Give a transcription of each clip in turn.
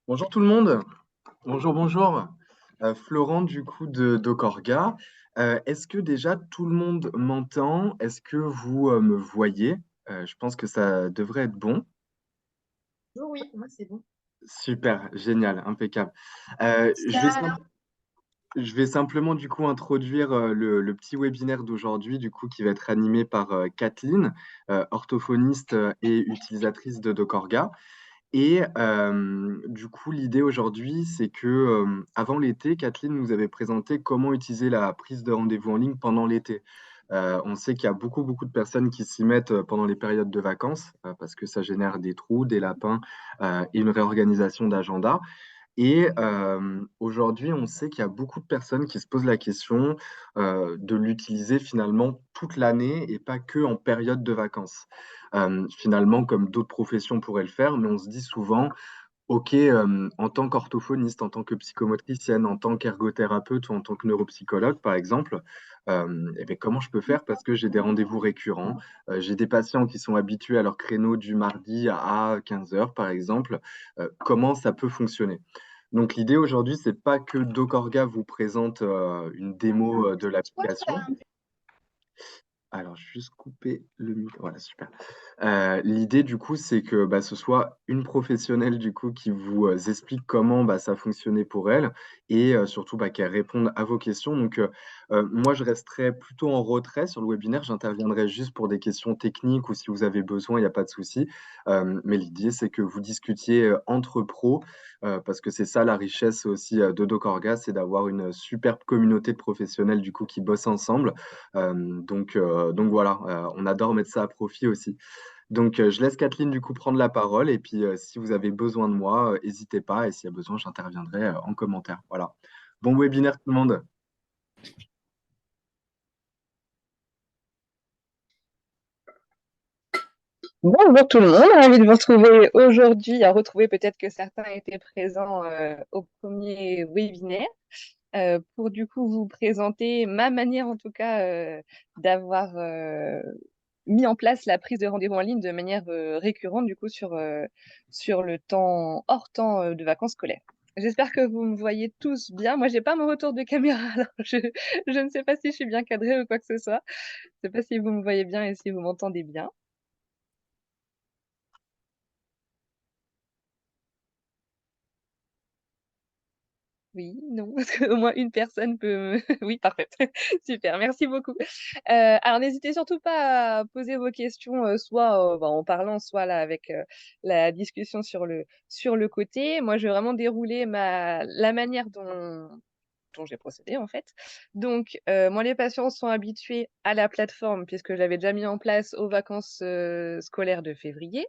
Bonjour tout le monde. Bonjour, bonjour. Florent du coup de d'Ocorga. Est-ce que déjà tout le monde m'entend? Est-ce que vous me voyez? Je pense que ça devrait être bon. Oh oui, moi c'est bon. Super, génial, impeccable. Ça, Je vais simplement du coup introduire le petit webinaire d'aujourd'hui du coup qui va être animé par Kathleen, orthophoniste et utilisatrice de Docorga. Et du coup, l'idée aujourd'hui, c'est que avant l'été, Kathleen nous avait présenté comment utiliser la prise de rendez-vous en ligne pendant l'été. On sait qu'il y a beaucoup de personnes qui s'y mettent pendant les périodes de vacances parce que ça génère des trous, des lapins et une réorganisation d'agenda. Et aujourd'hui, on sait qu'il y a beaucoup de personnes qui se posent la question de l'utiliser finalement toute l'année et pas que en période de vacances. Finalement, comme d'autres professions pourraient le faire, mais on se dit souvent, OK, en tant qu'orthophoniste, en tant que psychomotricienne, en tant qu'ergothérapeute ou en tant que neuropsychologue, par exemple, eh bien, comment je peux faire parce que j'ai des rendez-vous récurrents, j'ai des patients qui sont habitués à leur créneau du mardi à 15 heures, par exemple, comment ça peut fonctionner? Donc l'idée aujourd'hui, c'est pas que DocOrga vous présente une démo de l'application. Alors, je vais juste couper le micro. Voilà, super. L'idée, du coup, c'est que bah, ce soit une professionnelle, du coup, qui vous explique comment bah, ça fonctionnait pour elle et surtout bah, qu'elle réponde à vos questions. Donc, moi, je resterai plutôt en retrait sur le webinaire. J'interviendrai juste pour des questions techniques ou si vous avez besoin, il n'y a pas de souci. Mais l'idée, c'est que vous discutiez entre pros parce que c'est ça la richesse aussi de DocOrga, c'est d'avoir une superbe communauté de professionnels, du coup, qui bossent ensemble. Donc voilà, on adore mettre ça à profit aussi. Donc, je laisse Kathleen du coup prendre la parole et puis si vous avez besoin de moi, n'hésitez pas et s'il y a besoin, j'interviendrai en commentaire. Voilà. Bon webinaire tout le monde. bonjour tout le monde, ravi de vous retrouver aujourd'hui, à retrouver peut-être que certains étaient présents au premier webinaire pour du coup vous présenter ma manière en tout cas d'avoir mis en place la prise de rendez-vous en ligne de manière récurrente du coup sur le temps hors temps de vacances scolaires. J'espère que vous me voyez tous bien. Moi, j'ai pas mon retour de caméra, alors je ne sais pas si je suis bien cadrée ou quoi que ce soit. Je sais pas si vous me voyez bien et si vous m'entendez bien. Oui, non, parce qu'au moins une personne peut me oui, parfait. Super, merci beaucoup. Alors n'hésitez surtout pas à poser vos questions, soit, bah, en parlant, soit là avec, la discussion sur le côté. Moi, je vais vraiment dérouler la manière dont j'ai procédé, en fait. Donc, moi, les patients sont habitués à la plateforme puisque je l'avais déjà mis en place aux vacances, scolaires de février,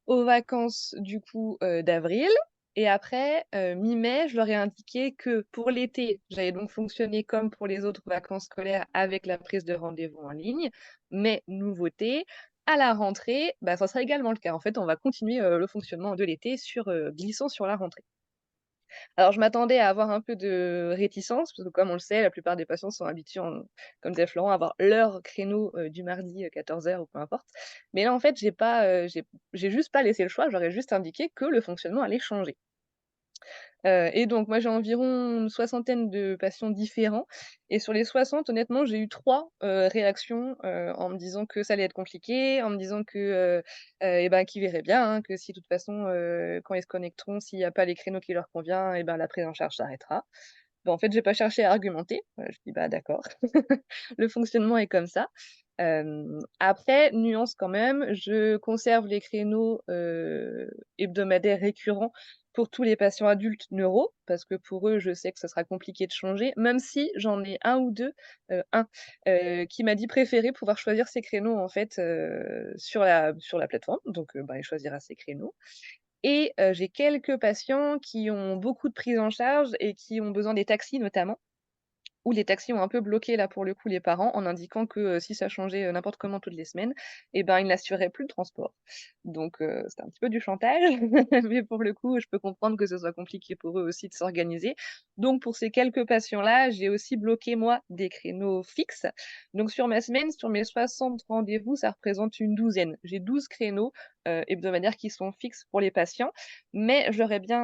aux vacances, du coup, d'avril et après, mi-mai, je leur ai indiqué que pour l'été, j'allais donc fonctionner comme pour les autres vacances scolaires avec la prise de rendez-vous en ligne. Mais nouveauté, à la rentrée, bah, ça sera également le cas. En fait, on va continuer, le fonctionnement de l'été glissant sur la rentrée. Alors je m'attendais à avoir un peu de réticence parce que comme on le sait, la plupart des patients sont habitués comme disait Florent, à avoir leur créneau, du mardi, 14 heures ou peu importe. Mais là, en fait, j'ai juste pas laissé le choix, j'aurais juste indiqué que le fonctionnement allait changer. Et donc moi, j'ai environ une soixantaine de patients différents et sur les 60, honnêtement, j'ai eu 3 réactions, en me disant que ça allait être compliqué, en me disant que, et ben, qu'ils verraient bien, hein, que si de toute façon, quand ils se connecteront, s'il y a pas les créneaux qui leur convient et ben, la prise en charge s'arrêtera. Bah, en fait, j'ai pas cherché à argumenter, je dis: «Bah, d'accord, le fonctionnement est comme ça». Après, nuance quand même, je conserve les créneaux, hebdomadaires récurrents pour tous les patients adultes neuro, parce que pour eux, je sais que ça sera compliqué de changer, même si j'en ai un ou 2, un, qui m'a dit préférer pouvoir choisir ses créneaux en fait, sur la plateforme, donc bah, il choisira ses créneaux. Et j'ai quelques patients qui ont beaucoup de prise en charge et qui ont besoin des taxis notamment. où les taxis ont un peu bloqué là pour le coup les parents en indiquant que, si ça changeait, n'importe comment toutes les semaines et ben, ils n'assuraient plus le transport. Donc c'était un petit peu du chantage, mais pour le coup, je peux comprendre que ce soit compliqué pour eux aussi de s'organiser. Donc pour ces quelques patients-là, j'ai aussi bloqué moi des créneaux fixes. Donc sur ma semaine, sur mes 60 rendez-vous, ça représente une douzaine. J'ai 12 créneaux, hebdomadaires qui sont fixes pour les patients, mais je leur ai bien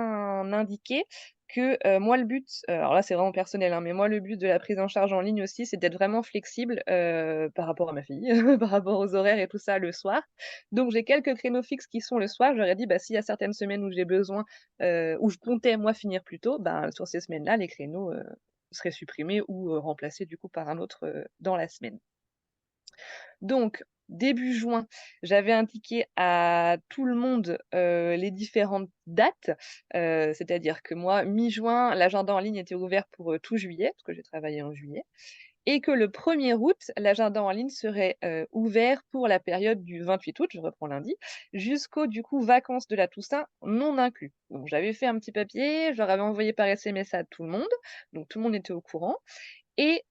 indiqué que, moi le but, alors là c'est vraiment personnel, hein, mais moi le but de la prise en charge en ligne aussi, c'est d'être vraiment flexible, par rapport à ma fille, par rapport aux horaires et tout ça le soir. Donc j'ai quelques créneaux fixes qui sont le soir. Je leur ai dit: «Bah, s'il y a certaines semaines où j'ai besoin, où je comptais moi finir plus tôt, ben, sur ces semaines-là, les créneaux, seraient supprimés ou, remplacés du coup par un autre, dans la semaine». Donc, début juin, j'avais indiqué à tout le monde, les différentes dates, c'est-à-dire que moi, mi-juin, l'agenda en ligne était ouvert pour, tout juillet, parce que j'ai travaillé en juillet et que le 1er août, l'agenda en ligne serait, ouvert pour la période du 28 août, je reprends lundi, jusqu'aux, du coup, vacances de la Toussaint non inclus. Donc j'avais fait un petit papier, je leur avais envoyé par SMS à tout le monde, donc tout le monde était au courant et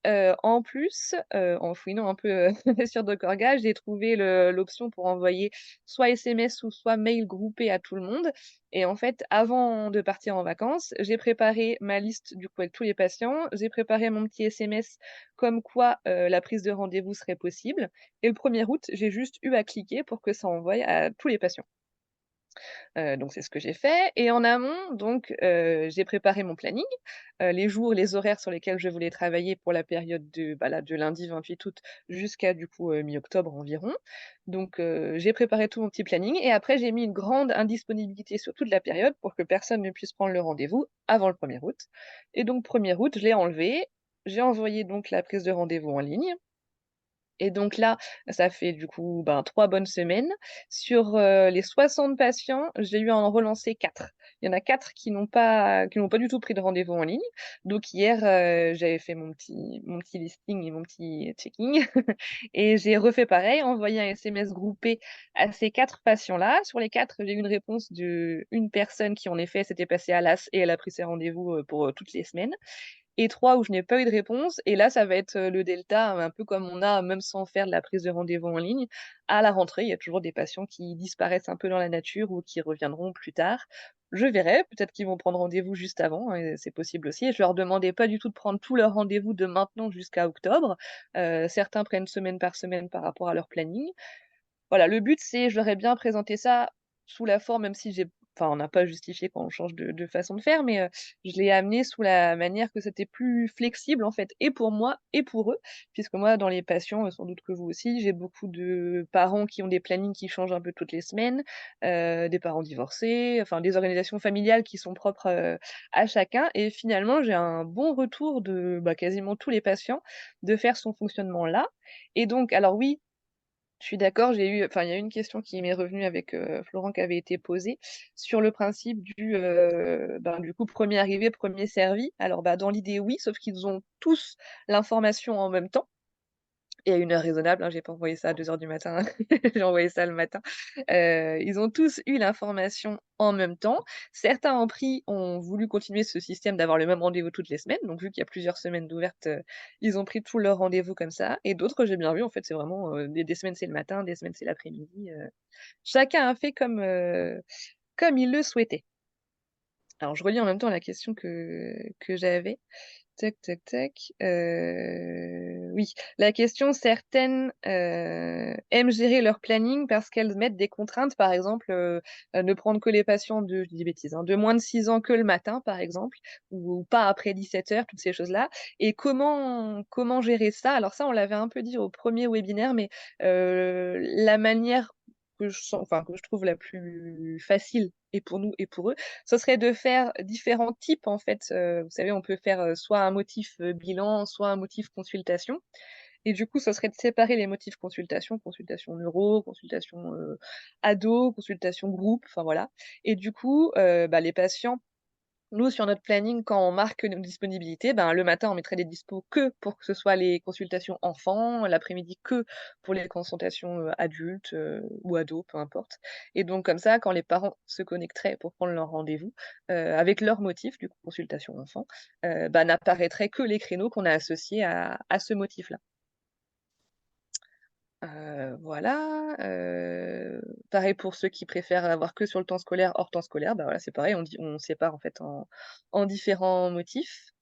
en plus, en fouinant un peu, sur DocOrga, j'ai trouvé l'option pour envoyer soit SMS ou soit mail groupé à tout le monde et en fait, avant de partir en vacances, j'ai préparé ma liste, du coup, avec tous les patients. J'ai préparé mon petit SMS comme quoi, la prise de rendez-vous serait possible et le 1er août, j'ai juste eu à cliquer pour que ça envoie à tous les patients. Donc c'est ce que j'ai fait et en amont donc, j'ai préparé mon planning, les jours, les horaires sur lesquels je voulais travailler pour la période de, bah, là, de lundi 28 août jusqu'à du coup, mi-octobre environ. Donc, j'ai préparé tout mon petit planning et après j'ai mis une grande indisponibilité sur toute la période pour que personne ne puisse prendre le rendez-vous avant le 1er août et donc 1er août, je l'ai enlevé. J'ai envoyé donc la prise de rendez-vous en ligne et donc là, ça fait du coup, ben, 3 bonnes semaines. Sur, les 60 patients, j'ai eu à en relancer 4. Il y en a 4 qui n'ont pas du tout pris de rendez-vous en ligne. Donc hier, j'avais fait mon petit listing et mon petit checking et j'ai refait pareil, envoyé un SMS groupé à ces 4 patients-là. Sur les 4, j'ai eu une réponse d'1 personne qui en effet s'était passée à l'as et elle a pris ses rendez-vous, pour, toutes les semaines et 3 où je n'ai pas eu de réponse et là, ça va être, le delta, un peu comme on a même sans faire de la prise de rendez-vous en ligne. À la rentrée, il y a toujours des patients qui disparaissent un peu dans la nature ou qui reviendront plus tard. Je verrai, peut-être qu'ils vont prendre rendez-vous juste avant et c'est possible aussi et je leur demandais pas du tout de prendre tous leurs rendez-vous de maintenant jusqu'à octobre. Certains prennent semaine par rapport à leur planning. Voilà, le but, c'est je leur ai bien présenté ça sous la forme, même si j'ai enfin, on n'a pas justifié quand on change de façon de faire, mais je l'ai amené sous la manière que c'était plus flexible, en fait, et pour moi et pour eux. Puisque moi, dans les patients, sans doute que vous aussi, j'ai beaucoup de parents qui ont des plannings qui changent un peu toutes les semaines, des parents divorcés, enfin, des organisations familiales qui sont propres, à chacun et finalement, j'ai un bon retour de, bah, quasiment tous les patients de faire son fonctionnement-là et donc alors oui, je suis d'accord, il y a eu une question qui m'est revenue avec, Florent qui avait été posée sur le principe ben, du coup, premier arrivé, premier servi. Alors, bah, dans l'idée, oui, sauf qu'ils ont tous l'information en même temps et à une heure raisonnable, hein, j'ai pas envoyé ça à 2 heures du matin, j'ai envoyé ça le matin. Ils ont tous eu l'information en même temps. Certains ont voulu continuer ce système d'avoir le même rendez-vous toutes les semaines, donc vu qu'il y a plusieurs semaines d'ouvertes, ils ont pris tous leurs rendez-vous comme ça et d'autres, j'ai bien vu, en fait, c'est vraiment, des semaines c'est le matin, des semaines c'est l'après-midi, chacun a fait comme il le souhaitait. Alors je relis en même temps la question que j'avais. Tac, tac, tac. Oui, la question, certaines, aiment gérer leur planning parce qu'elles mettent des contraintes, par exemple, ne prendre que les patients de je dis des bêtises, hein, de moins de 6 ans que le matin, par exemple, ou pas après 17 heures, toutes ces choses-là et comment gérer ça? Alors ça, on l'avait un peu dit au premier webinaire, mais la manière que je trouve la plus facile et pour nous et pour eux, ce serait de faire différents types en fait, vous savez, on peut faire, soit un motif, bilan, soit un motif consultation et du coup, ce serait de séparer les motifs consultation, consultation neuro, consultation, ado, consultation groupe, enfin voilà et du coup, bah, les patients Nous, sur notre planning, quand on marque nos disponibilités, ben, le matin, on mettrait des dispos que pour que ce soit les consultations enfants, l'après-midi que pour les consultations, adultes, ou ados, peu importe. Et donc comme ça, quand les parents se connecteraient pour prendre leur rendez-vous, avec leur motif, du coup, consultation enfant, bah, n'apparaîtraient que les créneaux qu'on a associés à ce motif-là. Voilà, pareil pour ceux qui préfèrent avoir que sur le temps scolaire, hors temps scolaire, bah, voilà, c'est pareil, on sépare en fait en différents motifs.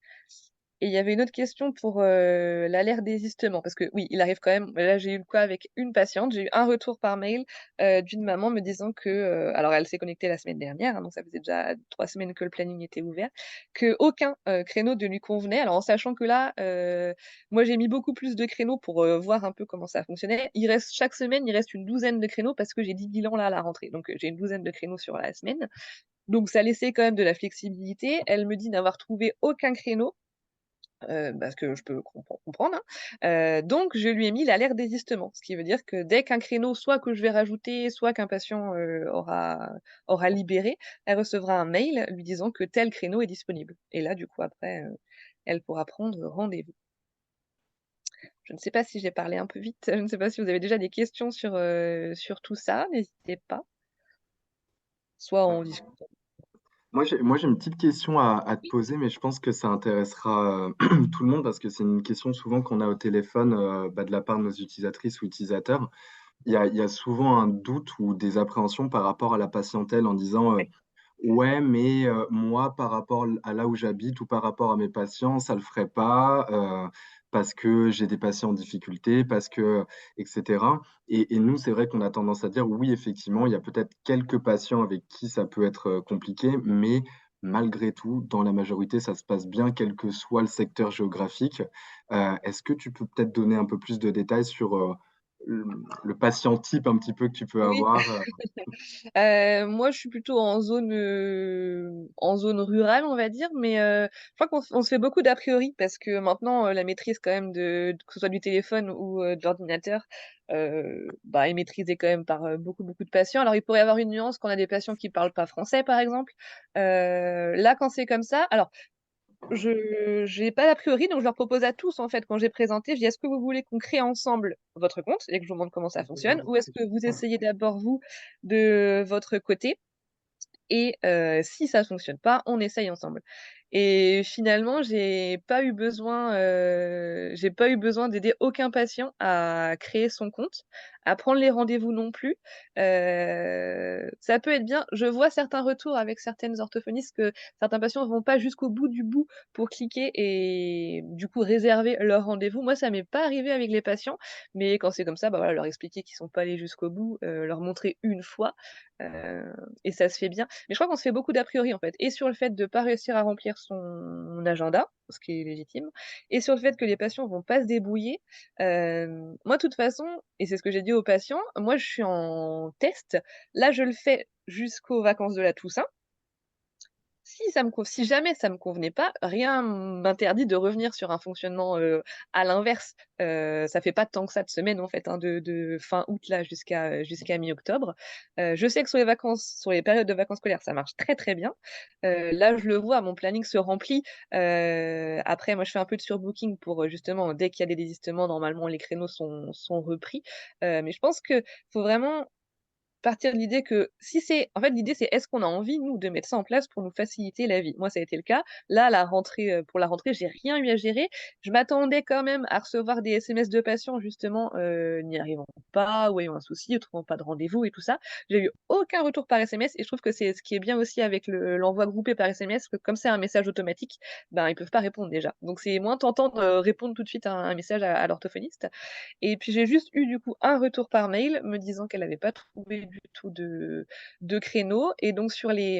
Et il y avait une autre question pour, l'alerte désistement parce que oui, il arrive quand même là, j'ai eu le cas avec une patiente, j'ai eu un retour par mail, d'une maman me disant que, alors elle s'est connectée la semaine dernière, hein, donc ça faisait déjà 3 semaines que le planning était ouvert, qu'aucun, créneau ne lui convenait. Alors en sachant que là, moi j'ai mis beaucoup plus de créneaux pour, voir un peu comment ça fonctionnait. Chaque semaine, il reste une douzaine de créneaux parce que j'ai 10 bilans là à la rentrée, donc j'ai une douzaine de créneaux sur la semaine. Donc ça laissait quand même de la flexibilité. Elle me dit n'avoir trouvé aucun créneau. Bah, ce que je peux comprendre, hein. Donc je lui ai mis l'alerte désistement. Ce qui veut dire que dès qu'un créneau, soit que je vais rajouter, soit qu'un patient, aura libéré, elle recevra un mail lui disant que tel créneau est disponible. Et là, du coup, après, elle pourra prendre rendez-vous. Je ne sais pas si j'ai parlé un peu vite, je ne sais pas si vous avez déjà des questions sur tout ça, n'hésitez pas, soit on discute. Moi, j'ai une petite question à te poser, mais je pense que ça intéressera tout le monde parce que c'est une question souvent qu'on a au téléphone bah, de la part de nos utilisatrices ou utilisateurs. Il y a souvent un doute ou des appréhensions par rapport à la patientèle en disant Oui, ouais, mais moi, par rapport à là où j'habite ou par rapport à mes patients, ça le ferait pas parce que j'ai des patients en difficulté, parce que, etc. Et nous, c'est vrai qu'on a tendance à dire oui, effectivement, il y a peut-être quelques patients avec qui ça peut être compliqué, mais malgré tout, dans la majorité, ça se passe bien, quel que soit le secteur géographique. Est-ce que tu peux peut-être donner un peu plus de détails sur le le patient type un petit peu que tu peux oui. avoir? Moi, je suis plutôt en zone rurale, on va dire, mais je crois qu'on se fait beaucoup d'a priori parce que maintenant, la maîtrise quand même que ce soit du téléphone ou de l'ordinateur, bah, est maîtrisée quand même par, beaucoup, beaucoup de patients. Alors il pourrait y avoir une nuance quand on a des patients qui parlent pas français, par exemple. Là, quand c'est comme ça alors je j'ai pas d'a priori, donc je leur propose à tous, en fait, quand j'ai présenté, je dis: «Est-ce que vous voulez qu'on crée ensemble votre compte et que je vous montre comment ça fonctionne? Ou est-ce que vous essayez d'abord vous, de votre côté et si ça fonctionne pas, on essaye ensemble». Et finalement, j'ai pas eu besoin d'aider aucun patient à créer son compte, à prendre les rendez-vous non plus. Ça peut être bien. Je vois certains retours avec certaines orthophonistes que certains patients vont pas jusqu'au bout du bout pour cliquer et du coup réserver leur rendez-vous. Moi, ça m'est pas arrivé avec les patients, mais quand c'est comme ça, bah, voilà, leur expliquer qu'ils sont pas allés jusqu'au bout, leur montrer une fois, heu et ça se fait bien. Mais je crois qu'on se fait beaucoup d'a priori, en fait, et sur le fait de pas réussir à remplir son agenda, ce qui est légitime, et sur le fait que les patients vont pas se débrouiller. Moi, de toute façon, et c'est ce que j'ai dit aux patients, moi, je suis en test. Là, je le fais jusqu'aux vacances de la Toussaint. Si jamais ça me convenait pas, rien m'interdit de revenir sur un fonctionnement, à l'inverse. Ça fait pas tant que ça de semaines, en fait, hein, de fin août là jusqu'à mi-octobre. Je sais que sur les périodes de vacances scolaires, ça marche très, très bien. Là, je le vois, mon planning se remplit. Après moi, je fais un peu de surbooking pour, justement, dès qu'il y a des désistements, normalement les créneaux sont repris. Mais je pense que faut vraiment partir de l'idée que si c'est en fait, l'idée, c'est est-ce qu'on a envie, nous, de mettre ça en place pour nous faciliter la vie? Moi, ça a été le cas. Là, la rentrée, pour la rentrée, j'ai rien eu à gérer. Je m'attendais quand même à recevoir des SMS de patients, justement, n'y arrivant pas ou ayant un souci, ou trouvant pas de rendez-vous et tout ça. J'ai eu aucun retour par SMS et je trouve que c'est ce qui est bien aussi avec l'envoi groupé par SMS, que comme c'est un message automatique, ben, ils peuvent pas répondre déjà. Donc c'est moins tentant de répondre tout de suite à un message à l'orthophoniste. Et puis j'ai juste eu du coup un retour par mail me disant qu'elle avait pas trouvé du tout de créneau, et donc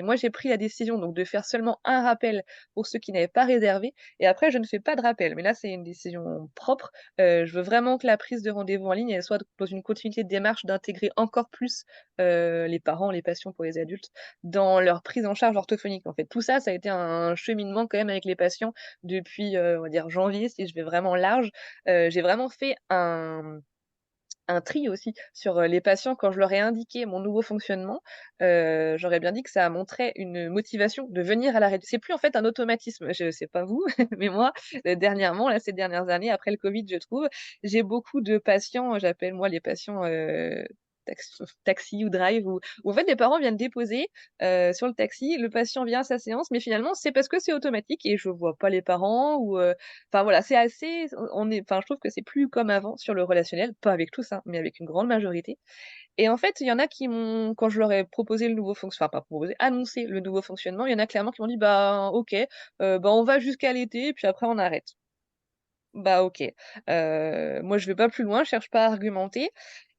moi j'ai pris la décision donc de faire seulement un rappel pour ceux qui n'avaient pas réservé, et après je ne fais pas de rappel. Mais là, c'est une décision propre. Je veux vraiment que la prise de rendez-vous en ligne, elle soit dans une continuité de démarche d'intégrer encore plus, les parents, les patients pour les adultes, dans leur prise en charge orthophonique, en fait. Tout ça, ça a été un cheminement quand même avec les patients depuis, on va dire janvier, si je vais vraiment large. J'ai vraiment fait un tri aussi sur, les patients quand je leur ai indiqué mon nouveau fonctionnement, j'aurais bien dit que ça montrait une motivation de venir à la c'est plus en fait un automatisme. Je sais pas vous, mais moi, dernièrement, là, ces dernières années, après le covid, je trouve, j'ai beaucoup de patients, j'appelle moi les patients, taxi ou drive où en fait les parents viennent déposer, sur le taxi, le patient vient à sa séance, mais finalement c'est parce que c'est automatique et je vois pas les parents ou, enfin voilà, c'est assez on est enfin je trouve que c'est plus comme avant sur le relationnel, pas avec tous, hein, mais avec une grande majorité et en fait, il y en a qui m'ont quand je leur ai proposé le nouveau enfin pas proposé, annoncé le nouveau fonctionnement, il y en a clairement qui m'ont dit: «Bah OK, bah on va jusqu'à l'été puis après on arrête». Bah OK. Moi je vais pas plus loin, je cherche pas à argumenter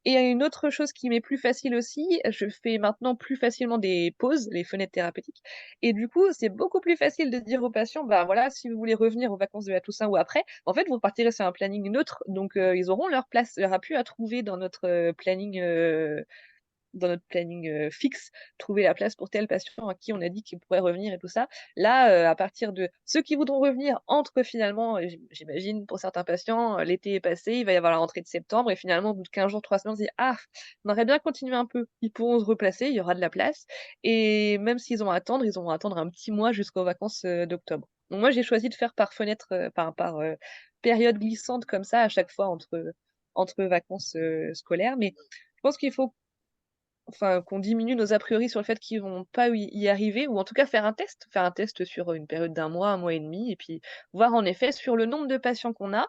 et il y a une autre chose qui m'est plus facile aussi, je fais maintenant plus facilement des pauses, les fenêtres thérapeutiques et du coup, c'est beaucoup plus facile de dire aux patients: «Bah, voilà, si vous voulez revenir aux vacances de la Toussaint ou après, en fait, vous repartirez sur un planning neutre, donc ils auront leur place». Il y aura plus à trouver dans notre planning, fixe, trouver la place pour tel patient à qui on a dit qu'il pourrait revenir et tout ça. Là, à partir de ceux qui voudront revenir entrent finalement, j'imagine pour certains patients, l'été est passé, il va y avoir la rentrée de septembre et finalement au bout de 15 jours, 3 semaines, on se dit: «Ah, on aurait bien continué un peu». Ils pourront se replacer, il y aura de la place et même s'ils ont à attendre, ils auront à attendre un petit mois jusqu'aux vacances, d'octobre. Donc moi, j'ai choisi de faire par fenêtre, période glissante comme ça à chaque fois entre vacances, scolaires mais je pense qu'il faut enfin, qu'on diminue nos a priori sur le fait qu'ils vont pas y arriver ou en tout cas faire un test sur, une période d'un mois, 1 mois et demi et puis voir en effet sur le nombre de patients qu'on a,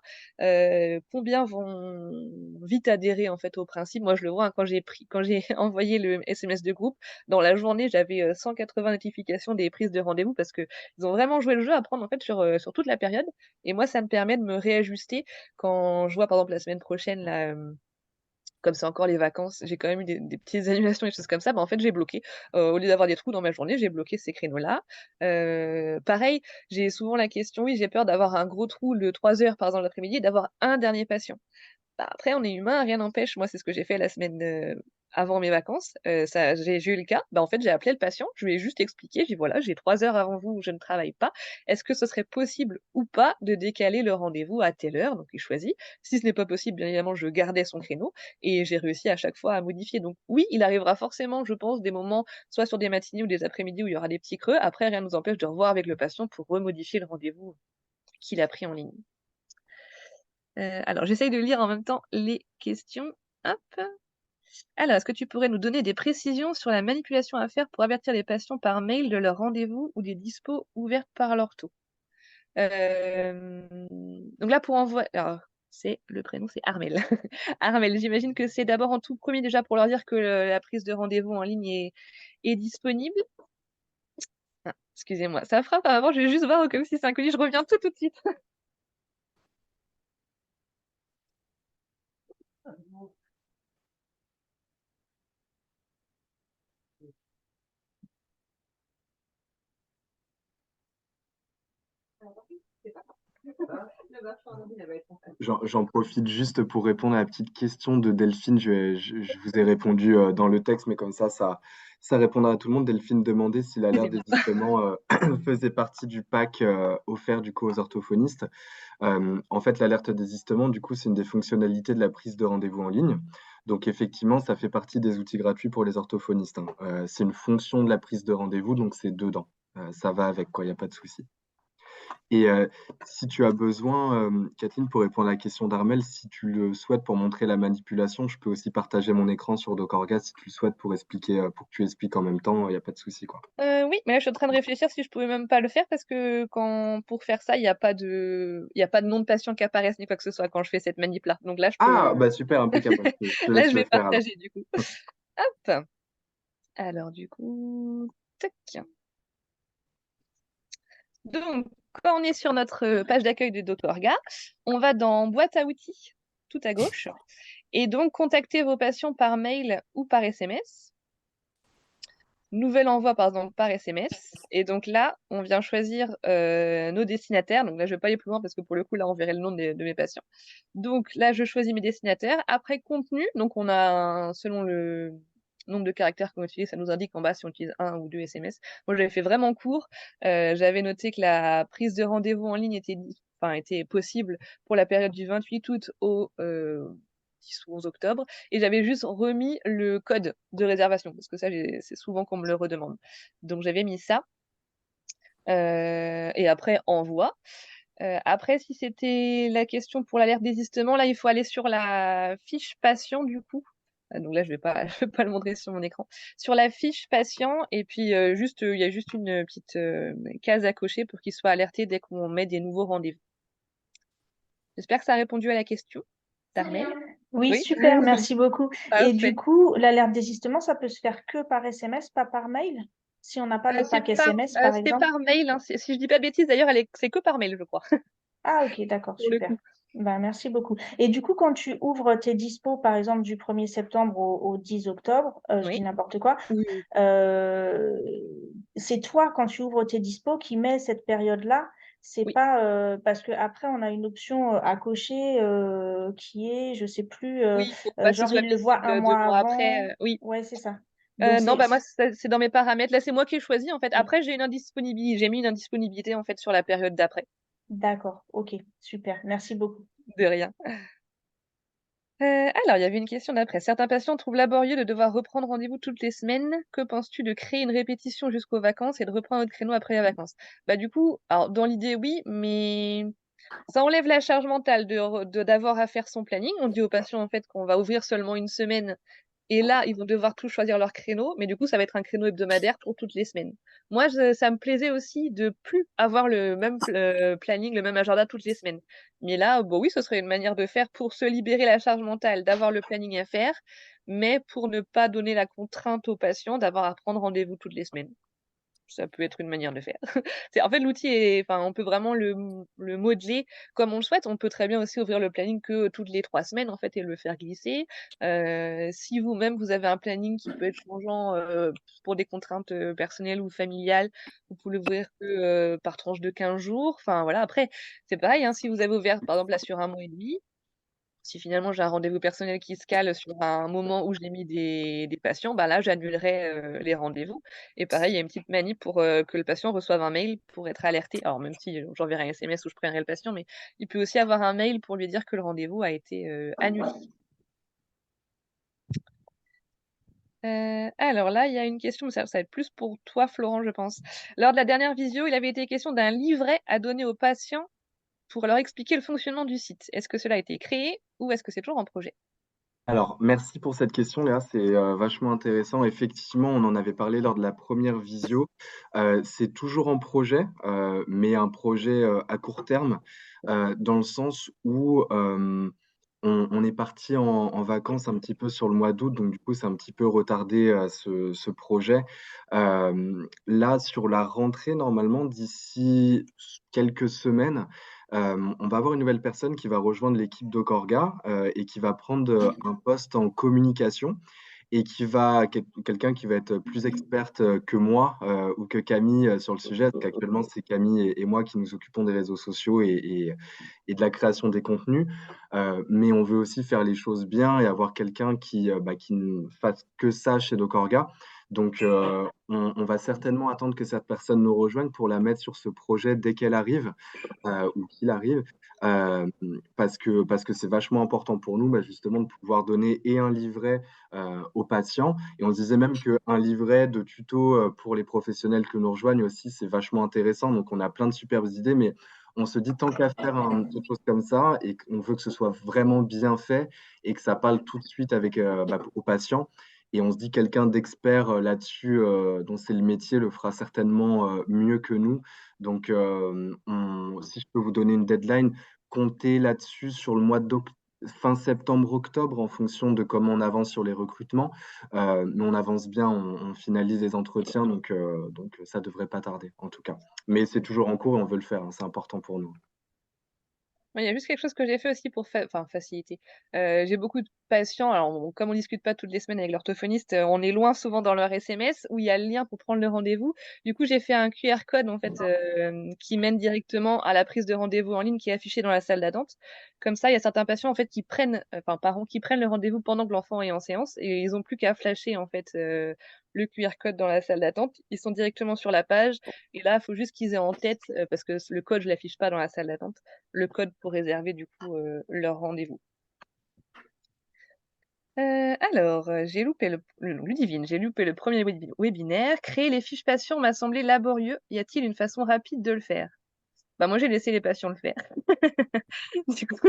combien vont vite adhérer en fait au principe. Moi je le vois, hein, quand j'ai envoyé le SMS de groupe, dans la journée j'avais, 180 notifications des prises de rendez-vous parce qu'ils ont vraiment joué le jeu à prendre en fait sur toute la période et moi ça me permet de me réajuster quand je vois par exemple la semaine prochaine là, comme c'est encore les vacances, j'ai quand même eu des petites annulations, des choses comme ça, bah, en fait, j'ai bloqué. Au lieu d'avoir des trous dans ma journée, j'ai bloqué ces créneaux-là. Pareil, j'ai souvent la question oui, j'ai peur d'avoir un gros trou de 3 heures, par exemple, l'après-midi et d'avoir un dernier patient. Bah, après on est humain, rien n'empêche. Moi, c'est ce que j'ai fait la semaine, avant mes vacances. Ça j'ai eu le cas. Bah, en fait, j'ai appelé le patient, je lui ai juste expliqué, j'ai dit: «Voilà, j'ai 3 heures avant vous où je ne travaille pas. Est-ce que ce serait possible ou pas de décaler le rendez-vous à telle heure?» Donc il choisit. Si ce n'est pas possible, bien évidemment, je gardais son créneau et j'ai réussi à chaque fois à modifier. Donc oui, il arrivera forcément, je pense, des moments, soit sur des matinées ou des après-midi où il y aura des petits creux. Après, rien ne nous empêche de revoir avec le patient pour remodifier le rendez-vous qu'il a pris en ligne. Alors j'essaye de lire en même temps les questions. Hop. Alors, est-ce que tu pourrais nous donner des précisions sur la manipulation à faire pour avertir les patients par mail de leur rendez-vous ou des dispos ouvertes par l'ortho? Donc là pour envoyer alors c'est le prénom c'est Armel. Armel, j'imagine que c'est d'abord en tout premier déjà pour leur dire que, la prise de rendez-vous en ligne est disponible? Ah, excusez-moi, ça frappe avant, je vais juste voir comme si c'est inconnu, je reviens tout de suite. J'en profite juste pour répondre à la petite question de Delphine. Je vous ai répondu dans le texte, mais comme ça répondra à tout le monde. Delphine demandait si l'alerte Excusez-moi. désistement faisait partie du pack offert du coup aux orthophonistes. En fait, l'alerte désistement, du coup, c'est une des fonctionnalités de la prise de rendez-vous en ligne. Donc, effectivement, ça fait partie des outils gratuits pour les orthophonistes, hein. C'est une fonction de la prise de rendez-vous, donc c'est dedans. Ça va avec, quoi, il n'y a pas de souci. Et si tu as besoin, Catherine, pour répondre à la question d'Armel, si tu le souhaites pour montrer la manipulation, je peux aussi partager mon écran sur DocOrga si tu le souhaites pour expliquer, pour que tu expliques en même temps, il n'y a pas de souci, quoi. Oui, mais là, je suis en train de réfléchir si je pouvais même pas le faire parce que pour faire ça, il y a pas de nom de patient qui apparaissent ni quoi que ce soit quand je fais cette manip-là. Donc là, je Ah, peux bah super, impeccable. Je te là, laisse je le vais faire alors. partager du coup. Hop! Alors du coup, tac. Donc, quand on est sur notre, page d'accueil de DocOrga, on va dans boîte à outils, tout à gauche et donc contacter vos patients par mail ou par SMS. Nouvel envoi, par exemple, par SMS et donc là, on vient choisir, nos destinataires. Donc là, je vais pas aller plus loin parce que pour le coup, là, on verrait le nom de mes patients. Donc là, je choisis mes destinataires. Après contenu, donc on a selon le nombre de caractères qu'on utilise, ça nous indique en bas si on utilise un ou 2 SMS. Moi, j'avais fait vraiment court. J'avais noté que la prise de rendez-vous en ligne était possible pour la période du 28 août au 10 ou 11 octobre et j'avais juste remis le code de réservation parce que ça, c'est souvent qu'on me le redemande. Donc j'avais mis ça, et après envoi. Après si c'était la question pour l'alerte désistement, là, il faut aller sur la fiche patient du coup. Donc là, je vais pas je vais pas le montrer sur mon écran. Sur la fiche patient et puis, juste, il y a juste une, petite, case à cocher pour qu'il soit alerté dès qu'on met des nouveaux rendez-vous. J'espère que ça a répondu à la question, Darnel? Oui, Oui? super, merci beaucoup. Et du Parfait. coup, l'alerte désistement, ça peut se faire que par SMS, pas par mail? Si on n'a pas le pack SMS, par C'est exemple? par mail, hein, si je dis pas de bêtises d'ailleurs, c'est que par mail, je crois, Ah, ok, d'accord, pour le super. coup. Ben, merci beaucoup. Et du coup, quand tu ouvres tes dispos, par exemple, du 1er septembre au 10 octobre, je dis Oui. n'importe quoi, Oui, oui. euh, c'est toi, quand tu ouvres tes dispos, qui mets cette période-là. C'est Oui. pas parce que après on a une option à cocher qui est, je sais plus, Oui, il faut pas que ce genre soit il le voit un visible, 2 mois mois après, avant. oui. Ouais, c'est ça. Donc Non, bah, moi, c'est dans mes paramètres. Là, c'est moi qui ai choisi, en fait. oui. Après, j'ai mis une indisponibilité, en fait, sur la période d'après. D'accord, ok, super, merci beaucoup. De rien. Alors, il y avait une question d'après. Certains patients trouvent laborieux de devoir reprendre rendez-vous toutes les semaines. Que penses-tu de créer une répétition jusqu'aux vacances et de reprendre notre créneau après les vacances? Bah, du coup, alors dans l'idée, oui, mais ça enlève la charge mentale d'avoir à faire son planning. On dit aux patients, en fait, qu'on va ouvrir seulement une semaine et là, ils vont devoir tous choisir leur créneau, mais du coup, ça va être un créneau hebdomadaire pour toutes les semaines. Moi, ça me plaisait aussi de plus avoir le même planning, le même agenda toutes les semaines. Mais là, bon, oui, ce serait une manière de faire pour se libérer la charge mentale, d'avoir le planning à faire, mais pour ne pas donner la contrainte aux patients d'avoir à prendre rendez-vous toutes les semaines. Ça peut être une manière de faire. C'est en fait, l'outil est enfin, on peut vraiment le modeler comme on le souhaite. On peut très bien aussi ouvrir le planning que toutes les 3 semaines, en fait, et le faire glisser. Si vous-même, vous avez un planning qui peut être changeant, pour des contraintes, personnelles ou familiales, vous pouvez l'ouvrir que, par tranche de 15 jours. Enfin, voilà, après, c'est pareil, hein, si vous avez ouvert, par exemple, là, sur 1 mois et demi, si finalement j'ai un rendez-vous personnel qui se cale sur un moment où j'ai mis des patients, bah là j'annulerai, les rendez-vous et pareil, il y a une petite manip pour, que le patient reçoive un mail pour être alerté. Alors même si, j'enverrai un SMS où je préviendrai le patient, mais il peut aussi avoir un mail pour lui dire que le rendez-vous a été, annulé. Alors là, il y a une question, mais ça va être plus pour toi Florent, je pense. Lors de la dernière visio, il avait été question d'un livret à donner aux patients pour leur expliquer le fonctionnement du site. Est-ce que cela a été créé ou est-ce que c'est toujours en projet? Alors, merci pour cette question, Léa, c'est vachement intéressant. Effectivement, on en avait parlé lors de la première visio. C'est toujours en projet, mais un projet à court terme, dans le sens où on est parti en vacances un petit peu sur le mois d'août, donc du coup, c'est un petit peu retardé ce projet. Là, sur la rentrée, normalement, d'ici quelques semaines, on va avoir une nouvelle personne qui va rejoindre l'équipe d'Okorga et qui va prendre un poste en communication et quelqu'un qui va être plus experte que moi ou que Camille sur le sujet, parce qu'actuellement c'est Camille et moi qui nous occupons des réseaux sociaux et de la création des contenus. Mais on veut aussi faire les choses bien et avoir quelqu'un qui ne fasse que ça chez Docorga. Donc, on va certainement attendre que cette personne nous rejoigne pour la mettre sur ce projet dès qu'elle arrive ou qu'il arrive, euh, parce que c'est vachement important pour nous, justement, de pouvoir donner et un livret aux patients. Et on se disait même qu'un livret de tutos pour les professionnels que nous rejoignent aussi, c'est vachement intéressant. Donc, on a plein de superbes idées, mais on se dit tant qu'à faire quelque chose comme ça et qu'on veut que ce soit vraiment bien fait et que ça parle tout de suite aux patients. Et on se dit quelqu'un d'expert là-dessus, dont c'est le métier, le fera certainement mieux que nous. Donc, si je peux vous donner une deadline, comptez là-dessus sur le mois fin septembre-octobre en fonction de comment on avance sur les recrutements. Mais on avance bien, on finalise les entretiens, donc ça devrait pas tarder en tout cas. Mais c'est toujours en cours et on veut le faire, hein, c'est important pour nous. Ouais, il y a juste quelque chose que j'ai fait aussi pour faciliter. J'ai beaucoup de patients, alors comme on discute pas toutes les semaines avec l'orthophoniste, on est loin souvent dans leur SMS où il y a le lien pour prendre le rendez-vous. Du coup, j'ai fait un QR code en fait, qui mène directement à la prise de rendez-vous en ligne qui est affichée dans la salle d'attente. Comme ça, il y a certains patients en fait qui prennent, enfin parents qui prennent le rendez-vous pendant que l'enfant est en séance et ils ont plus qu'à flasher en fait, le QR code dans la salle d'attente. Ils sont directement sur la page et là, il faut juste qu'ils aient en tête, parce que le code je l'affiche pas dans la salle d'attente, le code pour réserver du coup, leur rendez-vous. J'ai loupé Ludivine, j'ai loupé le premier webinaire. Créer les fiches patients m'a semblé laborieux. Y a-t-il une façon rapide de le faire? Bah, moi, j'ai laissé les patients le faire. Du coup,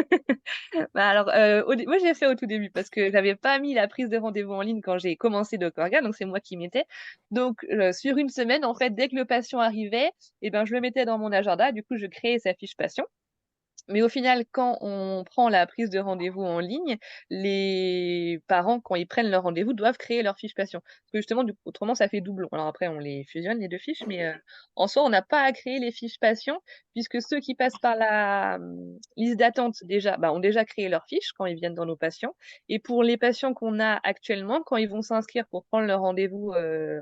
bah, alors, moi, je l'ai fait au tout début parce que j'avais pas mis la prise de rendez-vous en ligne quand j'ai commencé DocOrga, donc c'est moi qui mettais. Donc, sur une semaine, en fait, dès que le patient arrivait, et ben, je le mettais dans mon agenda. Du coup, je créais sa fiche patient. Mais au final, quand on prend la prise de rendez-vous en ligne, les parents, quand ils prennent leur rendez-vous, doivent créer leur fiche patient. Parce que justement, autrement, ça fait doublon. Alors après, on les fusionne, les 2 fiches, mais en soi, on n'a pas à créer les fiches patients puisque ceux qui passent par la, liste d'attente déjà, bah, ont déjà créé leur fiche quand ils viennent dans nos patients et pour les patients qu'on a actuellement, quand ils vont s'inscrire pour prendre leur rendez-vous,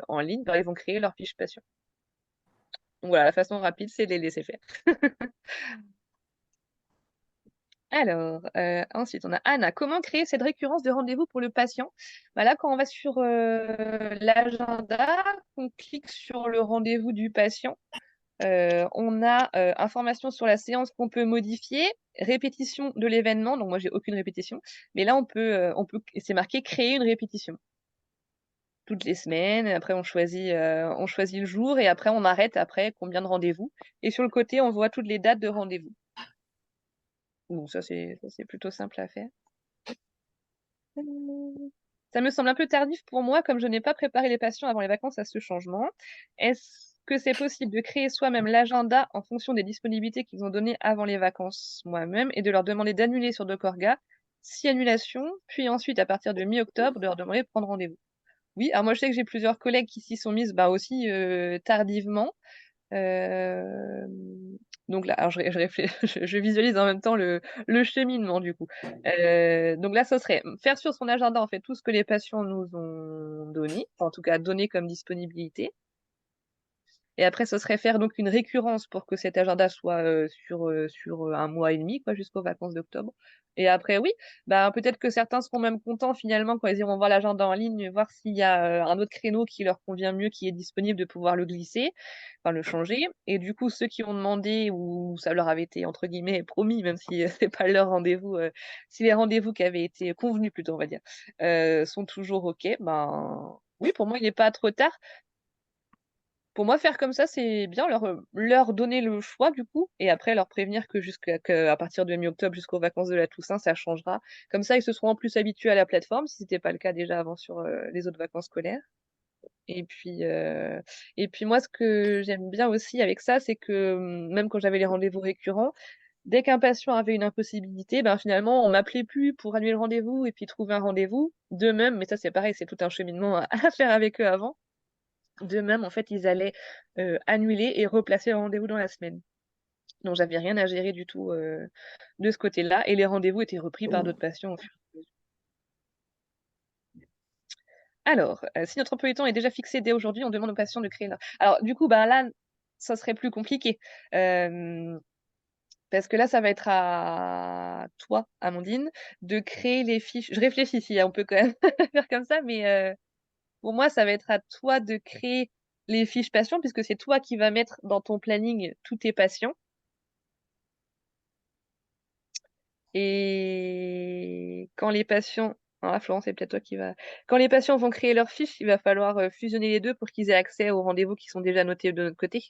en ligne, bah, ils vont créer leur fiche patient. Donc voilà, la façon rapide, c'est de les laisser faire. Ensuite, on a Anna. Comment créer cette récurrence de rendez-vous pour le patient? Bah là, quand on va sur l'agenda, on clique sur le rendez-vous du patient. On a information sur la séance qu'on peut modifier, répétition de l'événement. Donc moi, j'ai aucune répétition. Mais là, c'est marqué créer une répétition toutes les semaines. Après, on choisit le jour et après, on arrête après combien de rendez-vous. Et sur le côté, on voit toutes les dates de rendez-vous. Donc ça, c'est plutôt simple à faire. Ça me semble un peu tardif pour moi, comme je n'ai pas préparé les patients avant les vacances à ce changement. Est-ce que c'est possible de créer soi-même l'agenda en fonction des disponibilités qu'ils ont données avant les vacances moi-même et de leur demander d'annuler sur DocOrga, si annulation, puis ensuite à partir de mi-octobre de leur demander de prendre rendez-vous? Oui, alors moi je sais que j'ai plusieurs collègues qui s'y sont mises bah, aussi tardivement. Donc là, alors je visualise en même temps le cheminement du coup. Donc là, ça serait faire sur son agenda en fait tout ce que les patients nous ont donné, enfin, en tout cas donné comme disponibilité. Et après, ce serait faire donc une récurrence pour que cet agenda soit, sur 1 mois et demi quoi, jusqu'aux vacances d'octobre. Et après oui, bah, peut-être que certains seront même contents finalement quand ils iront voir l'agenda en ligne, voir s'il y a, un autre créneau qui leur convient mieux, qui est disponible, de pouvoir le glisser, enfin le changer. Et du coup, ceux qui ont demandé ou ça leur avait été entre guillemets «promis», même si, c'est pas leur rendez-vous, si les rendez-vous qui avaient été convenus plutôt, on va dire, sont toujours OK, ben, oui, pour moi, il n'est pas trop tard. Pour moi, faire comme ça, c'est bien, leur donner le choix du coup et après leur prévenir qu'à partir de mi-octobre jusqu'aux vacances de la Toussaint, ça changera. Comme ça, ils se seront en plus habitués à la plateforme, si c'était pas le cas déjà avant sur, les autres vacances scolaires et puis, heu et puis moi, ce que j'aime bien aussi avec ça, c'est que, même quand j'avais les rendez-vous récurrents, dès qu'un patient avait une impossibilité, ben, finalement, on m'appelait plus pour annuler le rendez-vous et puis trouver un rendez-vous. De même, mais ça, c'est pareil, c'est tout un cheminement à à faire avec eux avant. De même, en fait, ils allaient, annuler et replacer le rendez-vous dans la semaine. Donc j'avais rien à gérer du tout, de ce côté-là et les rendez-vous étaient repris par d'autres patients au fur et à mesure. Si notre emploi du temps est déjà fixé dès aujourd'hui, on demande aux patients de créer leur alors du coup, bah, là, ça serait plus compliqué, parce que là, ça va être à toi, Amandine, de créer les fiches. Je réfléchis si on peut quand même faire comme ça, mais pour moi, ça va être à toi de créer les fiches patients puisque c'est toi qui vas mettre dans ton planning tous tes patients. Et quand les patients ah Florence, c'est peut-être toi qui va quand les patients vont créer leurs fiches, il va falloir, fusionner les 2 pour qu'ils aient accès aux rendez-vous qui sont déjà notés de notre côté?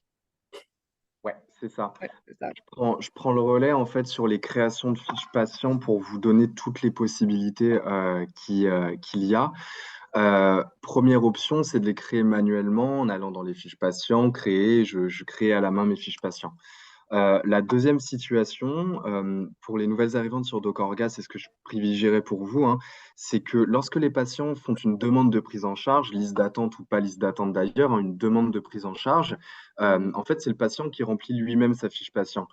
Ouais, c'est ça. Ouais, c'est ça. Je prends le relais en fait sur les créations de fiches patients pour vous donner toutes les possibilités qu'il y a. Première option, c'est de les créer manuellement en allant dans les fiches patients, créer, je crée à la main mes fiches patients. La deuxième situation, pour les nouvelles arrivantes sur DocOrga, c'est ce que je privilégierais pour vous, hein, c'est que lorsque les patients font une demande de prise en charge, liste d'attente ou pas liste d'attente d'ailleurs, hein, une demande de prise en charge, en fait, c'est le patient qui remplit lui-même sa fiche patient.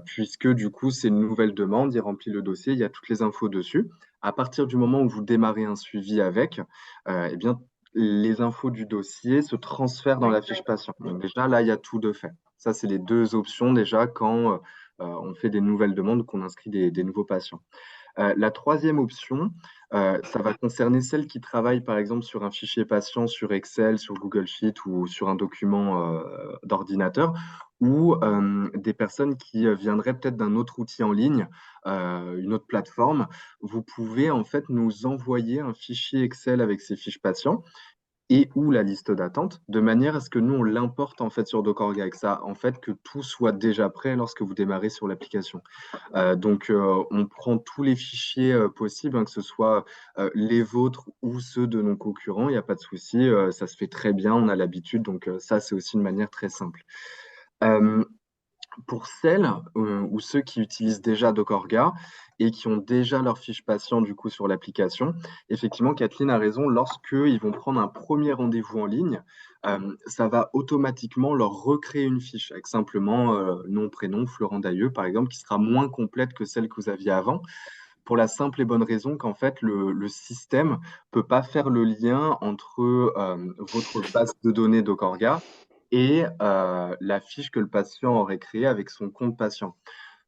Puisque du coup, c'est une nouvelle demande, il remplit le dossier, il y a toutes les infos dessus. À partir du moment où vous démarrez un suivi avec, eh bien, les infos du dossier se transfèrent dans Oui. la fiche patient. Donc déjà, là, il y a tout de fait. Ça, c'est les deux options déjà quand on fait des nouvelles demandes, qu'on inscrit des nouveaux patients. La troisième option, ça va concerner celles qui travaillent par exemple sur un fichier patient sur Excel, sur Google Sheet ou sur un document d'ordinateur. ou des personnes qui viendraient peut-être d'un autre outil en ligne, une autre plateforme, vous pouvez en fait nous envoyer un fichier Excel avec ces fiches patients et ou la liste d'attente, de manière à ce que nous, on l'importe en fait sur Dockorga, avec ça, en fait, que tout soit déjà prêt lorsque vous démarrez sur l'application. On prend tous les fichiers possibles, hein, que ce soit les vôtres ou ceux de nos concurrents, il n'y a pas de souci, ça se fait très bien, on a l'habitude, donc ça, c'est aussi une manière très simple. Euh, pour celles ou ceux qui utilisent déjà Dockorga et qui ont déjà leur fiche patient du coup sur l'application, effectivement, Kathleen a raison, lorsqu'ils vont prendre un premier rendez-vous en ligne, ça va automatiquement leur recréer une fiche avec simplement nom, prénom, Florent Dailleux, par exemple, qui sera moins complète que celle que vous aviez avant, pour la simple et bonne raison qu'en fait, le système peut pas faire le lien entre votre base de données Dockorga et la fiche que le patient aurait créée avec son compte patient.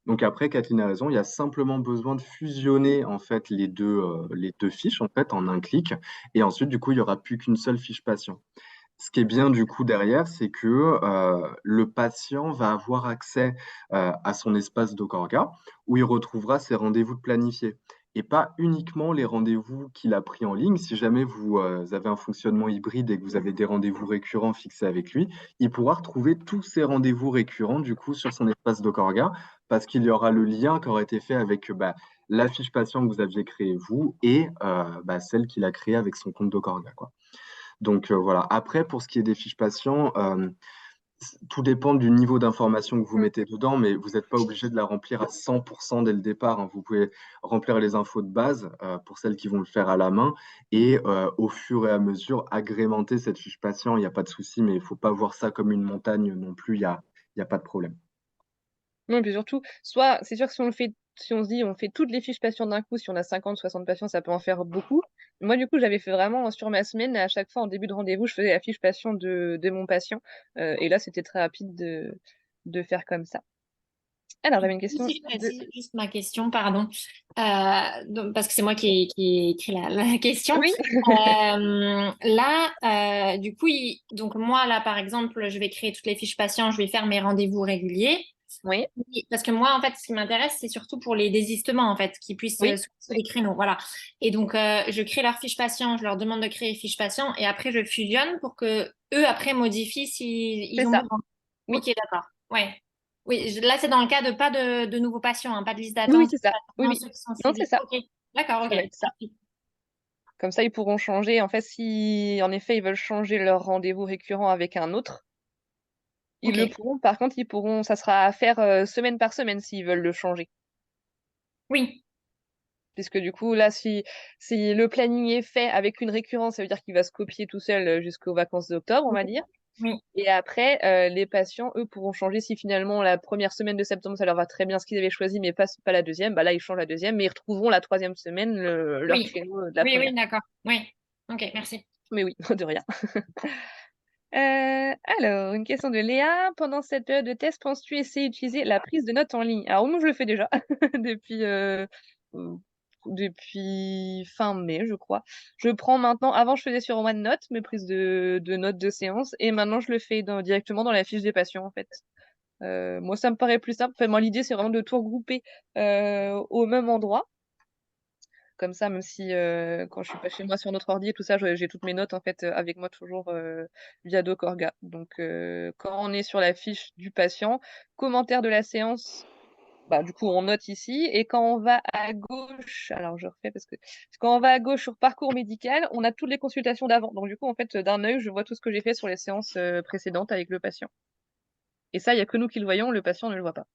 Donc après, Kathleen a raison, il y a simplement besoin de fusionner en fait les deux fiches en fait en un clic, et ensuite du coup il n'y aura plus qu'une seule fiche patient. Ce qui est bien du coup derrière, c'est que le patient va avoir accès à son espace Dockorga où il retrouvera ses rendez-vous de planifiés et pas uniquement les rendez-vous qu'il a pris en ligne. Si jamais vous avez un fonctionnement hybride et que vous avez des rendez-vous récurrents fixés avec lui, il pourra retrouver tous ces rendez-vous récurrents du coup sur son espace Dockorga parce qu'il y aura le lien qui aura été fait avec la fiche patient que vous aviez créée vous et celle qu'il a créée avec son compte Dockorga, quoi. Donc voilà. Après, pour ce qui est des fiches patients, tout dépend du niveau d'information que vous Mm. mettez dedans, mais vous n'êtes pas obligé de la remplir à 100% dès le départ, hein. Vous pouvez remplir les infos de base pour celles qui vont le faire à la main et au fur et à mesure agrémenter cette fiche patient. Il n'y a pas de souci, mais il ne faut pas voir ça comme une montagne non plus. Il y a pas de problème. Non, et puis surtout, soit, c'est sûr que si on le fait, si on se dit, on fait toutes les fiches patients d'un coup, si on a 50, 60 patients, ça peut en faire beaucoup. Moi, du coup, j'avais fait vraiment sur ma semaine, à chaque fois, en début de rendez-vous, je faisais la fiche patient de mon patient. Et là, c'était très rapide de faire comme ça. Alors, j'avais une question Si je de... précise juste ma question, pardon, parce que c'est moi qui ai écrit la question. Oui, Là, du coup, donc moi, là, par exemple, je vais créer toutes les fiches patients, je vais faire mes rendez-vous réguliers. oui, Oui, parce que moi, en fait, ce qui m'intéresse, c'est surtout pour les désistements, en fait, qui puissent oui. sur les créneaux. Voilà. Et donc, je crée leur fiche patient, je leur demande de créer fiche patient, et après, je fusionne pour que eux, après, modifient s'ils C'est ils ont ça. besoin. Oui, Ok, d'accord. Ouais. Oui, là, c'est dans le cas de pas de nouveaux patients, hein, pas de liste oui, oui, d'attente, c'est ça. Oui, vraiment oui. ceux qui sont Non, c'est suivis. ça. Ok, d'accord, Ça ok. va être ça. Comme ça, ils pourront changer. En fait, si en effet ils veulent changer leur rendez-vous récurrent avec un autre, ils Ok, le pourront. Par contre, ils pourront, ça sera à faire semaine par semaine s'ils veulent le changer. oui. Puisque du coup, là, si le planning est fait avec une récurrence, ça veut dire qu'il va se copier tout seul jusqu'aux vacances d'octobre, on va dire. Oui, Et après, les patients, eux, pourront changer si finalement la première semaine de septembre, ça leur va très bien ce qu'ils avaient choisi, mais pas la deuxième. Bah là, ils changent la deuxième, mais ils retrouveront la troisième semaine leur oui, créneau de la oui, première. oui, d'accord. Oui, ok, merci. Mais oui, de rien. Alors, une question de Léa. Pendant cette période de test, penses-tu essayer d'utiliser la prise de notes en ligne? Alors, moi, je le fais déjà depuis, euh, depuis fin mai, je crois. Je prends maintenant, avant, je faisais sur OneNote mes prises de notes de séance, et maintenant, je le fais directement dans la fiche des patients, en fait. Moi, ça me paraît plus simple. Enfin, moi, l'idée, c'est vraiment de tout regrouper au même endroit. Comme ça, même si quand je suis pas chez moi sur notre ordi et tout ça, j'ai toutes mes notes en fait avec moi toujours via Dockorga. Donc quand on est sur la fiche du patient, commentaire de la séance, bah du coup on note ici. Et quand on va à gauche, alors je refais parce que quand on va à gauche sur parcours médical, on a toutes les consultations d'avant. Donc du coup en fait d'un œil, je vois tout ce que j'ai fait sur les séances précédentes avec le patient. Et ça, il y a que nous qui le voyons, le patient ne le voit pas.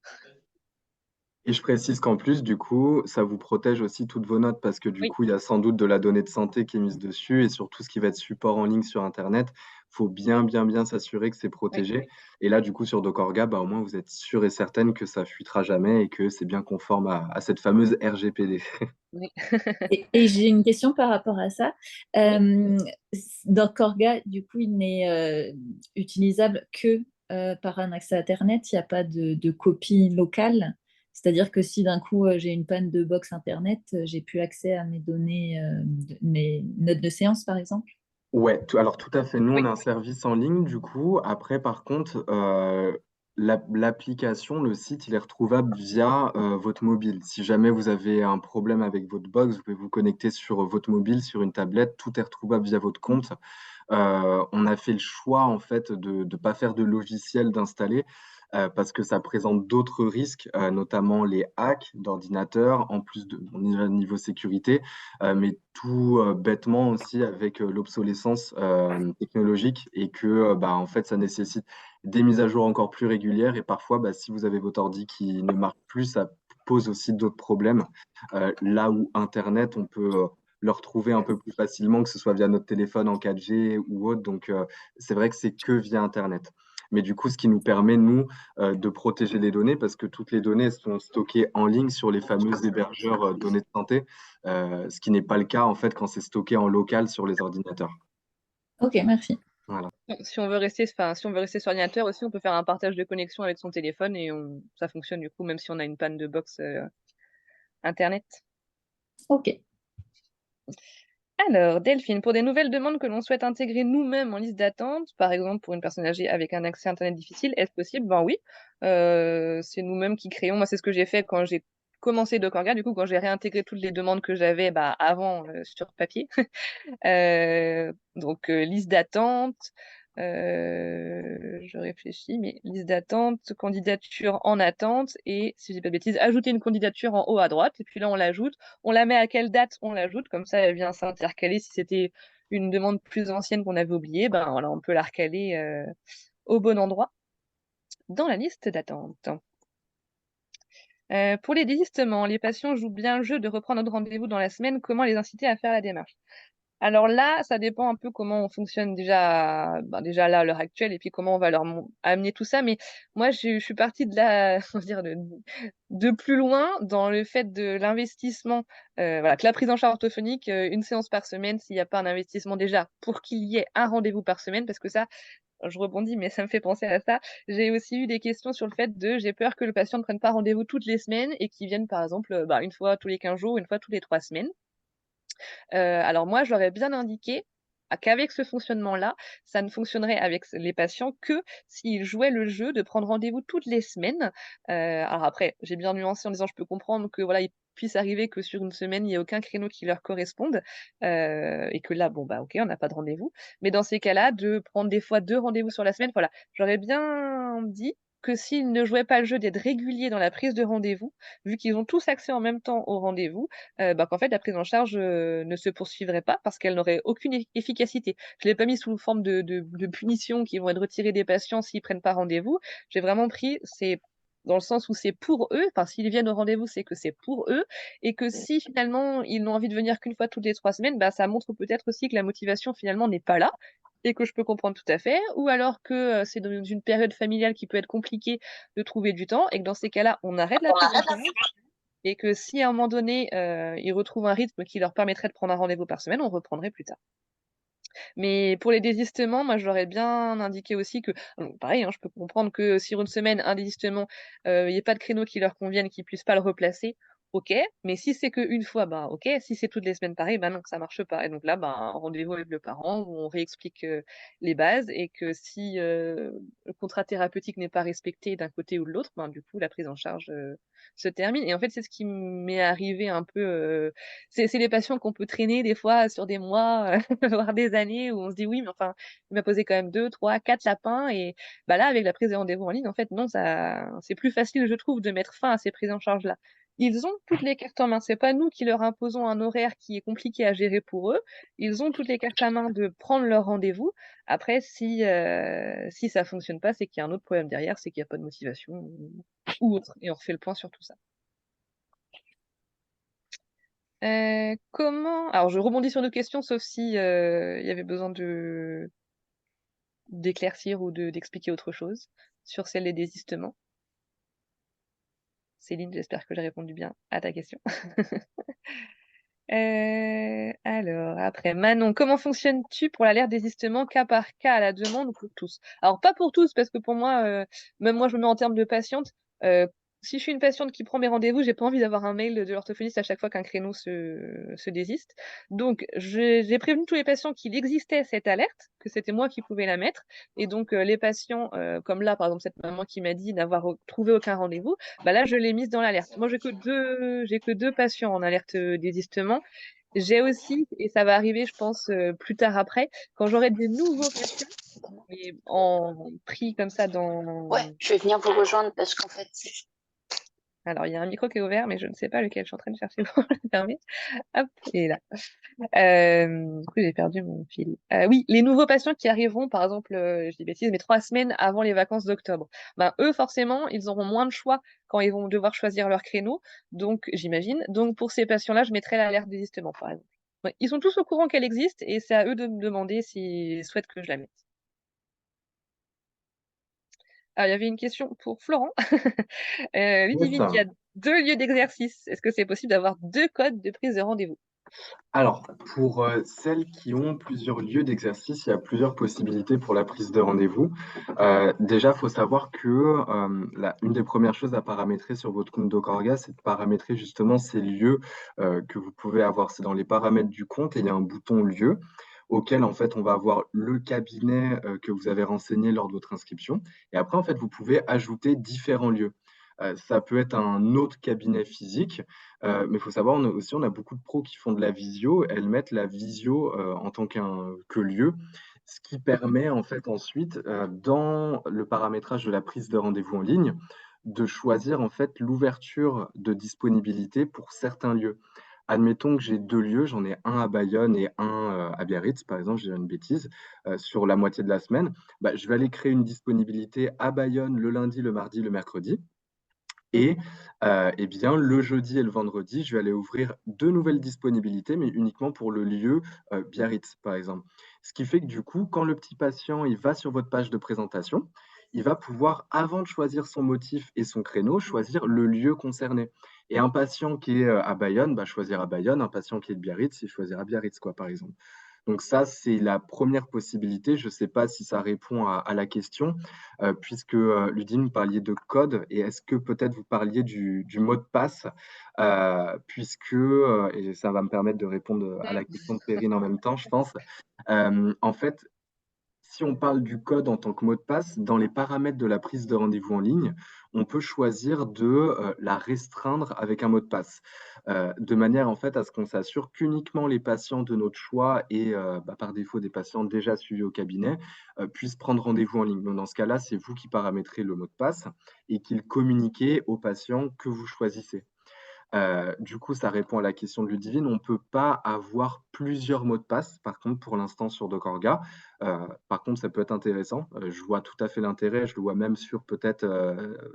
Et je précise qu'en plus, du coup, ça vous protège aussi toutes vos notes parce que du Oui, coup, il y a sans doute de la donnée de santé qui est mise dessus et sur tout ce qui va être support en ligne sur Internet, il faut bien s'assurer que c'est oui. protégé. Et là, du coup, sur Dockorga, bah, au moins, vous êtes sûr et certaine que ça fuitera jamais et que c'est bien conforme à cette fameuse RGPD. Oui. Et j'ai une question par rapport à ça. Oui. Euh, dans Corga, du coup, il n'est utilisable que par un accès Internet. Il n'y a pas de copie locale. C'est-à-dire que si d'un coup j'ai une panne de box Internet, j'ai plus accès à mes données, mes notes de séance, par exemple. Ouais, alors tout à fait. Nous, on Oui. a un service en ligne, du coup. Après, par contre, l'application, le site, il est retrouvable via votre mobile. Si jamais vous avez un problème avec votre box, vous pouvez vous connecter sur votre mobile, sur une tablette, tout est retrouvable via votre compte. On a fait le choix en fait de ne pas faire de logiciel d'installer parce que ça présente d'autres risques, notamment les hacks d'ordinateurs, en plus de niveau sécurité, mais tout bêtement aussi avec l'obsolescence technologique et que bah, en fait ça nécessite des mises à jour encore plus régulières et parfois bah, si vous avez votre ordi qui ne marche plus, ça pose aussi d'autres problèmes. Là où Internet, on peut le retrouver un peu plus facilement, que ce soit via notre téléphone en 4G ou autre. Donc, c'est vrai que c'est que via Internet. Mais du coup, ce qui nous permet, nous, de protéger les données, parce que toutes les données sont stockées en ligne sur les fameux hébergeurs données de santé, ce qui n'est pas le cas, en fait, quand c'est stocké en local sur les ordinateurs. Ok, merci. Voilà. Si on veut rester, si on veut rester sur ordinateur aussi, on peut faire un partage de connexion avec son téléphone et ça fonctionne du coup, même si on a une panne de box Internet. Ok. Alors, Delphine, pour des nouvelles demandes que l'on souhaite intégrer nous-mêmes en liste d'attente, par exemple pour une personne âgée avec un accès Internet difficile, est-ce possible? Ben oui, c'est nous-mêmes qui créons. Moi, c'est ce que j'ai fait quand j'ai commencé DocOrga, du coup, quand j'ai réintégré toutes les demandes que j'avais avant sur papier. Donc, liste d'attente, je réfléchis, mais liste d'attente, candidature en attente et, si je dis pas de bêtises, ajouter une candidature en haut à droite. Et puis là, on l'ajoute. On la met à quelle date on l'ajoute? Comme ça, elle vient s'intercaler. Si c'était une demande plus ancienne qu'on avait oubliée, ben voilà, on peut la recaler au bon endroit dans la liste d'attente. Pour les désistements, les patients jouent bien le jeu de reprendre notre rendez-vous dans la semaine. Comment les inciter à faire la démarche? Alors là, ça dépend un peu comment on fonctionne déjà là, à l'heure actuelle, et puis comment on va leur amener tout ça. Mais moi, je suis partie de la, on va dire de plus loin dans le fait de l'investissement, voilà, que la prise en charge orthophonique, une séance par semaine, s'il n'y a pas un investissement déjà pour qu'il y ait un rendez-vous par semaine, parce que ça, je rebondis, mais ça me fait penser à ça. J'ai aussi eu des questions sur le fait de, j'ai peur que le patient ne prenne pas rendez-vous toutes les semaines et qu'il vienne, par exemple, une fois tous les 15 jours, une fois tous les 3 semaines. Alors moi, je leur ai bien indiqué qu'avec ce fonctionnement-là, ça ne fonctionnerait avec les patients que s'ils jouaient le jeu de prendre rendez-vous toutes les semaines. Alors après, j'ai bien nuancé en disant: «Je peux comprendre que voilà, il puisse arriver que sur une semaine, il y ait aucun créneau qui leur corresponde, et que là, bon, bah, OK, on n'a pas de rendez-vous». Mais dans ces cas-là, de prendre des fois 2 rendez-vous sur la semaine, voilà. J'aurais bien dit que s'ils ne jouaient pas le jeu d'être réguliers dans la prise de rendez-vous, vu qu'ils ont tous accès en même temps au rendez-vous, qu'en fait la prise en charge, ne se poursuivrait pas parce qu'elle n'aurait aucune efficacité. Je l'ai pas mis sous forme de punitions qui vont être retirées des patients s'ils prennent pas rendez-vous. J'ai vraiment pris c'est dans le sens où c'est pour eux, enfin s'ils viennent au rendez-vous, c'est que c'est pour eux et que si finalement ils n'ont envie de venir qu'une fois toutes les 3 semaines, ça montre peut-être aussi que la motivation finalement n'est pas là et que je peux comprendre tout à fait, ou alors que, c'est dans une période familiale qui peut être compliquée de trouver du temps et que dans ces cas-là, on arrête la prise en charge et que si à un moment donné, ils retrouvent un rythme qui leur permettrait de prendre un rendez-vous par semaine, on reprendrait plus tard. Mais pour les désistements, moi, je leur ai bien indiqué aussi que pareil, hein, je peux comprendre que sur une semaine, un désistement, il y ait pas de créneau qui leur convienne, qu'ils puissent pas le replacer, OK. Mais si c'est qu'une fois, OK. Si c'est toutes les semaines pareil, non, ça marche pas et donc là, rendez-vous avec le parent où on réexplique, les bases et que si, le contrat thérapeutique n'est pas respecté d'un côté ou de l'autre, du coup, la prise en charge, se termine et en fait, c'est ce qui m'est arrivé un peu, c'est les patients qu'on peut traîner des fois sur des mois, voire des années où on se dit: «Oui, mais enfin, il m'a posé quand même 2, 3, 4 lapins» et là, avec la prise de rendez-vous en ligne, en fait, non, ça c'est plus facile, je trouve, de mettre fin à ces prises en charge-là. Ils ont toutes les cartes en main. C'est pas nous qui leur imposons un horaire qui est compliqué à gérer pour eux. Ils ont toutes les cartes en main de prendre leur rendez-vous. Après, si ça fonctionne pas, c'est qu'il y a un autre problème derrière, c'est qu'il y a pas de motivation ou autre et on refait le point sur tout ça. Comment alors je rebondis sur nos questions, sauf si, il y avait besoin d'éclaircir ou d'expliquer autre chose sur celle des désistements. Céline, j'espère que j'ai répondu bien à ta question. Alors après, Manon, comment fonctionnes-tu pour l'alerte désistement cas par cas à la demande ou pour tous? Alors pas pour tous, parce que pour moi, même moi je me mets en termes de patiente, si je suis une patiente qui prend mes rendez-vous, j'ai pas envie d'avoir un mail de l'orthophoniste à chaque fois qu'un créneau se désiste. Donc j'ai prévenu tous les patients qu'il existait cette alerte, que c'était moi qui pouvais la mettre et donc les patients, comme là, par exemple, cette maman qui m'a dit n'avoir trouvé aucun rendez-vous, bah là, je l'ai mise dans l'alerte. Moi, j'ai que 2 patients en alerte, désistement. J'ai aussi et ça va arriver, je pense, plus tard après, quand j'aurai des nouveaux patients et en pris comme ça Ouais, dans je vais venir vous rejoindre parce qu'en fait, alors, il y a un micro qui est ouvert, mais je ne sais pas lequel je suis en train de chercher pour le fermer. Hop, il est là. Du coup, j'ai perdu mon fil. Oui, les nouveaux patients qui arriveront, par exemple, je dis bêtise, mais 3 semaines avant les vacances d'octobre. Ben, eux, forcément, ils auront moins de choix quand ils vont devoir choisir leur créneau. Donc, j'imagine. Donc, pour ces patients-là, je mettrai l'alerte désistement, par exemple. Ouais, ils sont tous au courant qu'elle existe et c'est à eux de me demander s'ils souhaitent que je la mette. Ah, il y avait une question pour Florent. Yes. Ludivine qui a 2 lieux d'exercice. Est-ce que c'est possible d'avoir 2 codes de prise de rendez-vous? Alors, pour celles qui ont plusieurs lieux d'exercice, il y a plusieurs possibilités pour la prise de rendez-vous. Déjà, il faut savoir que une des premières choses à paramétrer sur votre compte DocOrga, c'est de paramétrer justement ces lieux que vous pouvez avoir. C'est dans les paramètres du compte et il y a un bouton lieu auquel en fait on va avoir le cabinet que vous avez renseigné lors de votre inscription. Et après, en fait, vous pouvez ajouter différents lieux. Ça peut être un autre cabinet physique, mais il faut savoir on a beaucoup de pros qui font de la visio. Elles mettent la visio en tant que lieu, ce qui permet en fait ensuite, dans le paramétrage de la prise de rendez-vous en ligne, de choisir en fait l'ouverture de disponibilité pour certains lieux. Admettons que j'ai 2 lieux, j'en ai un à Bayonne et un à Biarritz, par exemple, je dirais une bêtise, sur la moitié de la semaine. Bah, je vais aller créer une disponibilité à Bayonne le lundi, le mardi, le mercredi. Et eh bien, le jeudi et le vendredi, je vais aller ouvrir 2 nouvelles disponibilités, mais uniquement pour le lieu, Biarritz, par exemple. Ce qui fait que du coup, quand le petit patient, il va sur votre page de présentation, il va pouvoir, avant de choisir son motif et son créneau, choisir le lieu concerné. Et un patient qui est, à Bayonne, bah, choisira Bayonne, un patient qui est de Biarritz, il choisira Biarritz, quoi, par exemple. Donc ça, c'est la première possibilité. Je ne sais pas si ça répond à la question, puisque Ludivine, vous parliez de code, et est-ce que peut-être vous parliez du mot de passe, puisque, et ça va me permettre de répondre à la question de Perrine en même temps, je pense. En fait, si on parle du code en tant que mot de passe, dans les paramètres de la prise de rendez-vous en ligne, on peut choisir de la restreindre avec un mot de passe, de manière en fait à ce qu'on s'assure qu'uniquement les patients de notre choix et bah, par défaut des patients déjà suivis au cabinet puissent prendre rendez-vous en ligne. Donc, dans ce cas-là, c'est vous qui paramétrez le mot de passe et qu'il communiquez aux patients que vous choisissez. Du coup, ça répond à la question de Ludivine. On ne peut pas avoir plusieurs mots de passe, par contre, pour l'instant sur DocOrga. Par contre, ça peut être intéressant. Je vois tout à fait l'intérêt. Je le vois même sur peut-être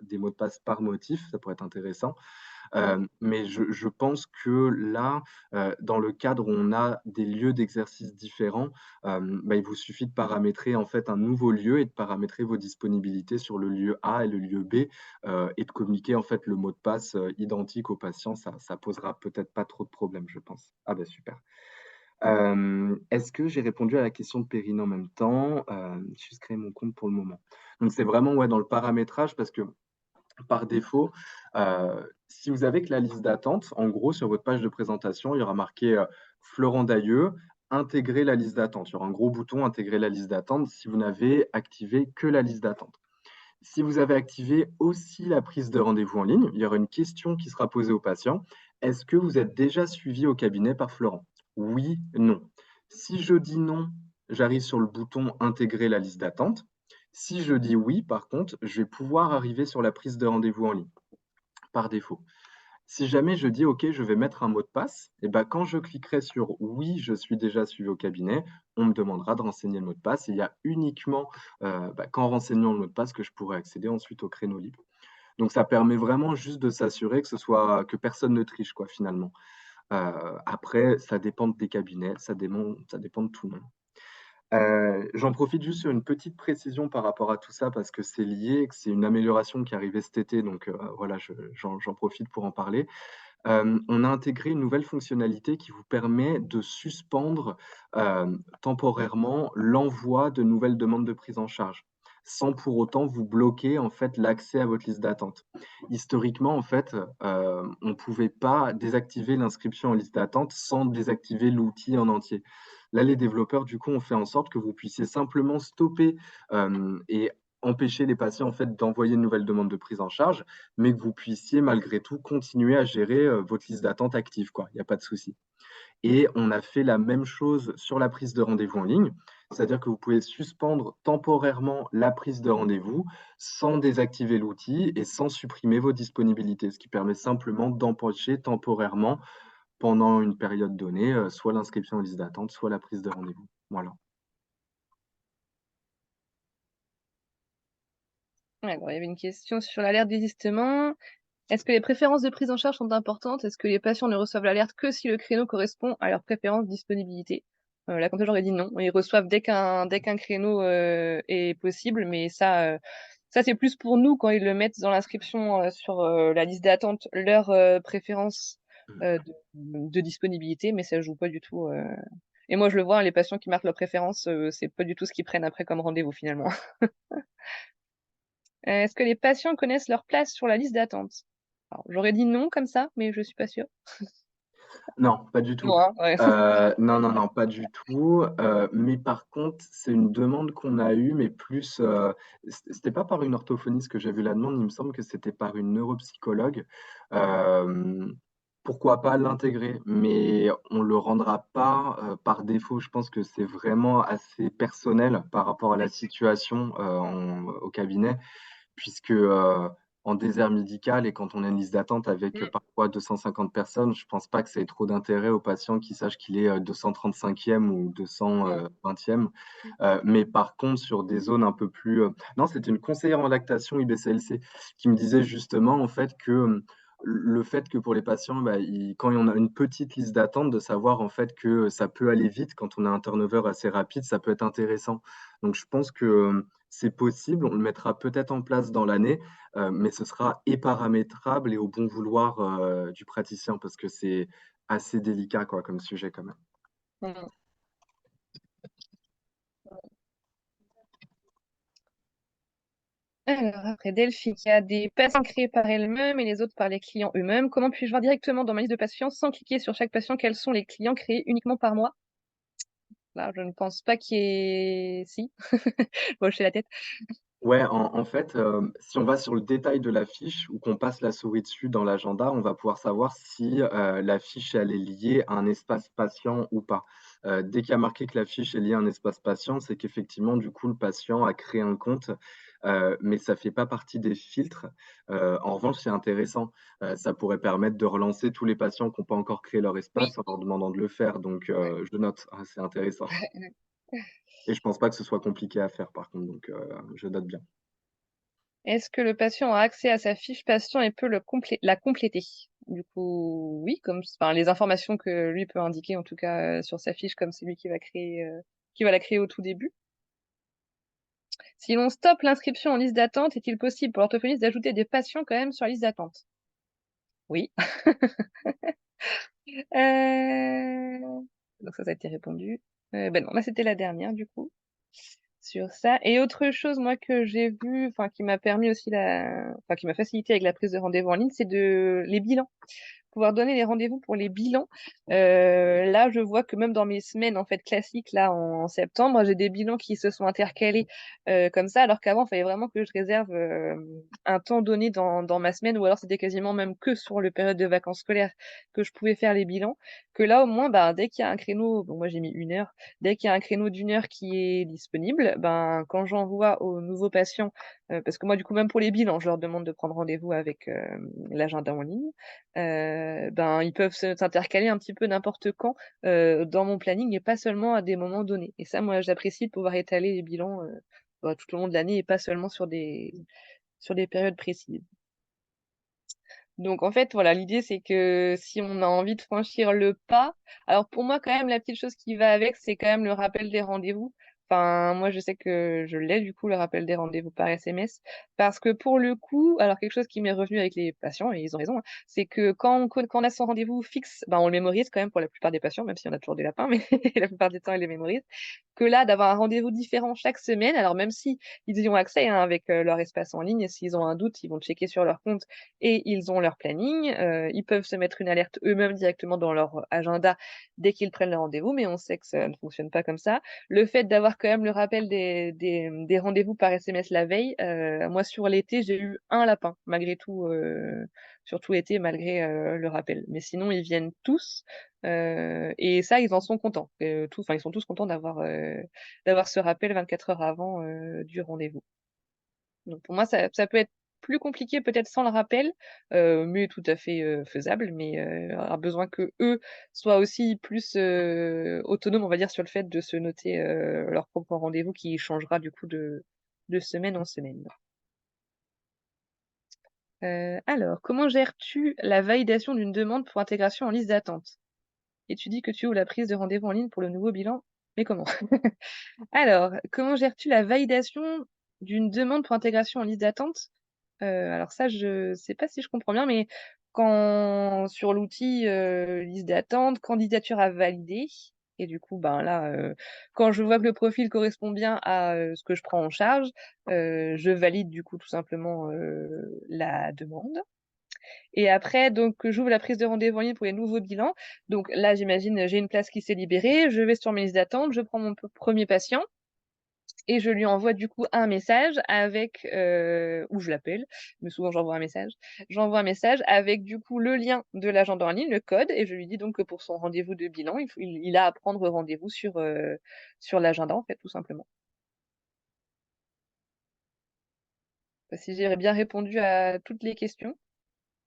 des mots de passe par motif. Ça pourrait être intéressant. Mais je pense que là, dans le cadre où on a des lieux d'exercice différents, bah, il vous suffit de paramétrer en fait un nouveau lieu et de paramétrer vos disponibilités sur le lieu A et le lieu B, et de communiquer en fait le mot de passe, identique au patient. Ça posera peut-être pas trop de problèmes, je pense. Ah bah, super. Est-ce que j'ai répondu à la question de Perrine en même temps? J'ai juste créé mon compte pour le moment. Donc c'est vraiment, ouais, dans le paramétrage parce que par défaut, si vous avez que la liste d'attente, en gros, sur votre page de présentation, il y aura marqué, Florent Dayeux, intégrer la liste d'attente. Il y aura un gros bouton intégrer la liste d'attente si vous n'avez activé que la liste d'attente. Si vous avez activé aussi la prise de rendez-vous en ligne, il y aura une question qui sera posée au patient. Est-ce que vous êtes déjà suivi au cabinet par Florent? Oui, non. Si je dis non, j'arrive sur le bouton intégrer la liste d'attente. Si je dis oui, par contre, je vais pouvoir arriver sur la prise de rendez-vous en ligne, par défaut. Si jamais je dis OK, je vais mettre un mot de passe, et ben, quand je cliquerai sur oui, je suis déjà suivi au cabinet, on me demandera de renseigner le mot de passe. Et il y a uniquement qu'en renseignant le mot de passe que je pourrai accéder ensuite au créneau libre. Donc ça permet vraiment juste de s'assurer que personne ne triche, quoi, finalement. Après, ça dépend des cabinets, ça dépend de tout le monde. J'en profite juste sur une petite précision par rapport à tout ça parce que c'est lié, que c'est une amélioration qui est arrivée cet été, donc voilà, j'en profite pour en parler. On a intégré une nouvelle fonctionnalité qui vous permet de suspendre temporairement l'envoi de nouvelles demandes de prise en charge. sans pour autant vous bloquer en fait l'accès à votre liste d'attente. Historiquement, en fait, on ne pouvait pas désactiver l'inscription en liste d'attente sans désactiver l'outil en entier. Là, les développeurs, du coup, ont fait en sorte que vous puissiez simplement stopper et empêcher les patients en fait d'envoyer une nouvelle demande de prise en charge, mais que vous puissiez malgré tout continuer à gérer votre liste d'attente active, quoi. Il n'y a pas de souci. Et on a fait la même chose sur la prise de rendez-vous en ligne, c'est-à-dire que vous pouvez suspendre temporairement la prise de rendez-vous sans désactiver l'outil et sans supprimer vos disponibilités, ce qui permet simplement d'empêcher temporairement, pendant une période donnée, soit l'inscription en liste d'attente, soit la prise de rendez-vous. Voilà. Alors, il y avait une question sur l'alerte désistement. Est-ce que les préférences de prise en charge sont importantes? Est-ce que les patients ne reçoivent l'alerte que si le créneau correspond à leurs préférences de disponibilité? Là, comme ça, j'aurais dit non. Ils reçoivent dès qu'un créneau est possible, mais ça c'est plus pour nous quand ils le mettent dans l'inscription sur la liste d'attente, leurs préférences de disponibilité, mais ça joue pas du tout. Et moi, je le vois, hein, les patients qui marquent leurs préférences, c'est pas du tout ce qu'ils prennent après comme rendez-vous finalement. Est-ce que les patients connaissent leur place sur la liste d'attente? Alors, j'aurais dit non comme ça, mais je suis pas sûre. Non, pas du tout. Non, hein, ouais. Non, non, non, pas du tout. Mais par contre, c'est une demande qu'on a eue, mais plus, c'était pas par une orthophoniste que j'ai vu la demande, il me semble que c'était par une neuropsychologue. Euh, Pourquoi pas l'intégrer, mais on le rendra pas par défaut. Je pense que c'est vraiment assez personnel par rapport à la situation au cabinet puisque en désert médical et quand on a une liste d'attente avec Mm. parfois 250 personnes, je pense pas que ça ait trop d'intérêt au patient qui sache qu'il est 235e ou Non. 220e. Mais par contre, sur des zones un peu plus... Non, c'était une conseillère en lactation IBCLC qui me disait justement en fait que le fait que pour les patients, bah, quand on a une petite liste d'attente, de savoir en fait que ça peut aller vite quand on a un turnover assez rapide, ça peut être intéressant. Donc je pense que c'est possible, on le mettra peut-être en place dans l'année, mais ce sera et paramétrable et au bon vouloir du praticien parce que c'est assez délicat quoi, comme sujet quand même. Mm. Alors, après Delphine, il y a des patients créés par elle-même et les autres par les clients eux-mêmes. Comment puis-je voir directement dans ma liste de patients sans cliquer sur chaque patient quels sont les clients créés uniquement par moi? Là, je ne pense pas qu'il y ait... Si, je vais hocher la tête. Ouais, en fait, si on va sur le détail de la fiche ou qu'on passe la souris dessus dans l'agenda, on va pouvoir savoir si la fiche elle est liée à un espace patient ou pas. Dès qu'il y a marqué que la fiche est liée à un espace patient, c'est qu'effectivement, du coup, le patient a créé un compte, mais ça ne fait pas partie des filtres. En revanche, c'est intéressant. Ça pourrait permettre de relancer tous les patients qui n'ont pas encore créé leur Oui. espace en leur demandant de le faire. Donc, je note, ah, c'est intéressant. Ouais. Et je pense pas que ce soit compliqué à faire, par contre, donc je note bien. Est-ce que le patient a accès à sa fiche patient et peut la compléter? Du coup, oui, enfin, les informations que lui peut indiquer, en tout cas, sur sa fiche, comme c'est lui qui va la créer au tout début. Si l'on stoppe l'inscription en liste d'attente, est-il possible pour l'orthophoniste d'ajouter des patients quand même sur la liste d'attente? Oui. Donc ça a été répondu. Ben non, là c'était la dernière du coup sur ça. Et autre chose, moi, que j'ai vu, enfin, qui m'a permis aussi enfin, qui m'a facilité avec la prise de rendez-vous en ligne, c'est les bilans. Pouvoir donner les rendez-vous pour les bilans. Là, je vois que même dans mes semaines en fait classiques là en septembre, j'ai des bilans qui se sont intercalés comme ça, alors qu'avant, il fallait vraiment que je réserve un temps donné dans ma semaine, ou alors c'était quasiment même que sur le période de vacances scolaires que je pouvais faire les bilans. Que là, au moins, bah, dès qu'il y a un créneau, bon, moi j'ai mis 1 heure, dès qu'il y a un créneau d'1 heure qui est disponible, ben quand j'envoie aux nouveaux patients, parce que moi du coup même pour les bilans, je leur demande de prendre rendez-vous avec l'agenda en ligne. Ben, ils peuvent s'intercaler un petit peu n'importe quand dans mon planning et pas seulement à des moments donnés. Et ça, moi, j'apprécie de pouvoir étaler les bilans bah, tout au long de l'année et pas seulement sur des périodes précises. Donc, en fait, voilà, l'idée, c'est que si on a envie de franchir le pas, alors pour moi, quand même, la petite chose qui va avec, c'est quand même le rappel des rendez-vous. Enfin, moi, je sais que je l'ai, du coup, le rappel des rendez-vous par SMS, parce que pour le coup, alors quelque chose qui m'est revenu avec les patients, et ils ont raison, hein, c'est que quand on a son rendez-vous fixe, ben, on le mémorise quand même pour la plupart des patients, même si on a toujours des lapins, mais la plupart du temps, ils les mémorisent. Que là, d'avoir un rendez-vous différent chaque semaine, alors même si ils y ont accès, hein, avec leur espace en ligne, et s'ils ont un doute, ils vont checker sur leur compte et ils ont leur planning. Ils peuvent se mettre une alerte eux-mêmes directement dans leur agenda dès qu'ils prennent le rendez-vous, mais on sait que ça ne fonctionne pas comme ça. Le fait d'avoir quand même le rappel des rendez-vous par SMS la veille, moi sur l'été, j'ai eu un lapin malgré tout, surtout l'été malgré, le rappel. Mais sinon ils viennent tous, et ça ils en sont contents. Enfin ils sont tous contents d'avoir ce rappel 24 heures avant, du rendez-vous. Donc pour moi ça peut être plus compliqué peut-être sans le rappel, mais tout à fait, faisable. Mais, a besoin qu'eux soient aussi plus, autonomes, on va dire, sur le fait de se noter, leur propre rendez-vous qui changera du coup de semaine en semaine. Alors, comment gères-tu la validation d'une demande pour intégration en liste d'attente? Et tu dis que tu ouvres la prise de rendez-vous en ligne pour le nouveau bilan, mais comment? Alors, comment gères-tu la validation d'une demande pour intégration en liste d'attente? Alors ça, je sais pas si je comprends bien, mais quand sur l'outil, liste d'attente, candidature à valider, et du coup, ben là, quand je vois que le profil correspond bien à, ce que je prends en charge, je valide du coup tout simplement, la demande. Et après donc j'ouvre la prise de rendez-vous en ligne pour les nouveaux bilans. Donc là, j'imagine, j'ai une place qui s'est libérée, je vais sur mes listes d'attente, je prends mon premier patient et je lui envoie du coup un message avec, ou je l'appelle, mais souvent j'envoie un message. J'envoie un message avec du coup le lien de l'agenda en ligne, le code, et je lui dis donc que pour son rendez-vous de bilan, il a à prendre rendez-vous sur l'agenda en fait, tout simplement. Bah, si j'ai bien répondu à toutes les questions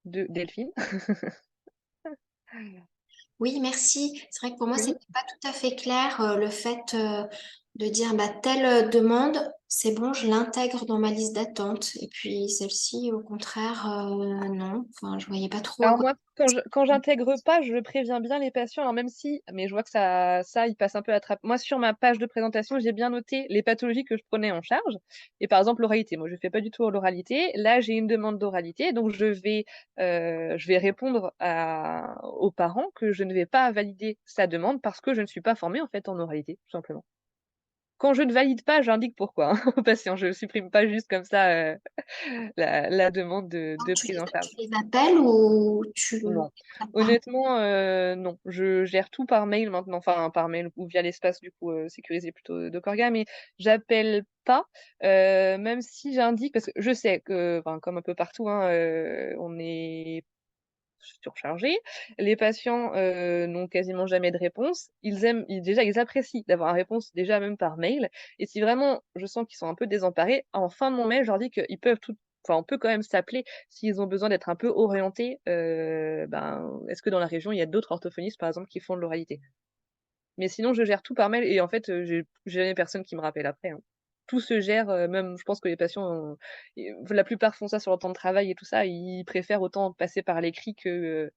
de Delphine? Oui, merci. C'est vrai que pour moi, Oui. c'était pas tout à fait clair le fait de dire bah, telle demande, c'est bon, je l'intègre dans ma liste d'attente. Et puis celle-ci, au contraire, non. Enfin, je voyais pas trop à Alors quoi. moi, quand j'intègre pas, je préviens bien les patients. Alors même si, mais je vois que ça, il passe un peu à trappe. Moi, sur ma page de présentation, j'ai bien noté les pathologies que je prenais en charge. Et par exemple, l'oralité. Moi, je fais pas du tout l'oralité. Là, j'ai une demande d'oralité, donc je vais répondre aux parents que je ne vais pas valider sa demande parce que je ne suis pas formée en fait en oralité, tout simplement. Quand je ne valide pas, j'indique pourquoi, hein, aux patients. Je supprime pas juste comme ça la demande de Tu prise en charge. les appelles ou tu les Non. traites pas? Honnêtement, non. Je gère tout par mail maintenant, enfin par mail ou via l'espace du coup, sécurisé plutôt de Corga, mais j'appelle pas, même si j'indique parce que je sais que, enfin comme un peu partout, hein, on est surchargé. Les patients, n'ont quasiment jamais de réponse. Déjà, ils apprécient d'avoir une réponse déjà même par mail, et si vraiment je sens qu'ils sont un peu désemparés, en fin de mon mail, je leur dis qu'ils peuvent enfin, on peut quand même s'appeler s'ils ont besoin d'être un peu orientés, ben, est-ce que dans la région, il y a d'autres orthophonistes, par exemple, qui font de l'oralité? Mais sinon, je gère tout par mail et en fait, j'ai jamais personne qui me rappelle après, hein. Tout se gère, même je pense que les patients, la plupart font ça sur leur temps de travail et tout ça, ils préfèrent autant passer par l'écrit que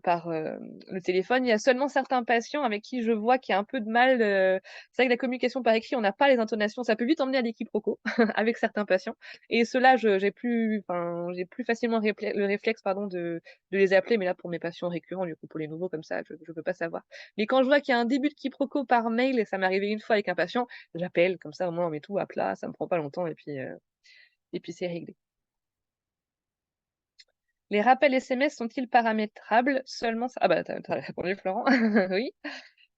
par, le téléphone. Il y a seulement certains patients avec qui je vois qu'il y a un peu de mal, c'est vrai que la communication par écrit, on n'a pas les intonations, ça peut vite emmener à des quiproquos avec certains patients, et ceux-là, j'ai plus facilement le réflexe, pardon, de les appeler, mais là, pour mes patients récurrents, du coup, pour les nouveaux comme ça, je peux pas savoir. Mais quand je vois qu'il y a un début de quiproquo par mail, et ça m'est arrivé une fois avec un patient, j'appelle, comme ça au moins on met tout à plat, ça me prend pas longtemps et puis c'est réglé. Les rappels SMS sont-ils paramétrables seulement ça? Ah bah tu as répondu Florent, oui.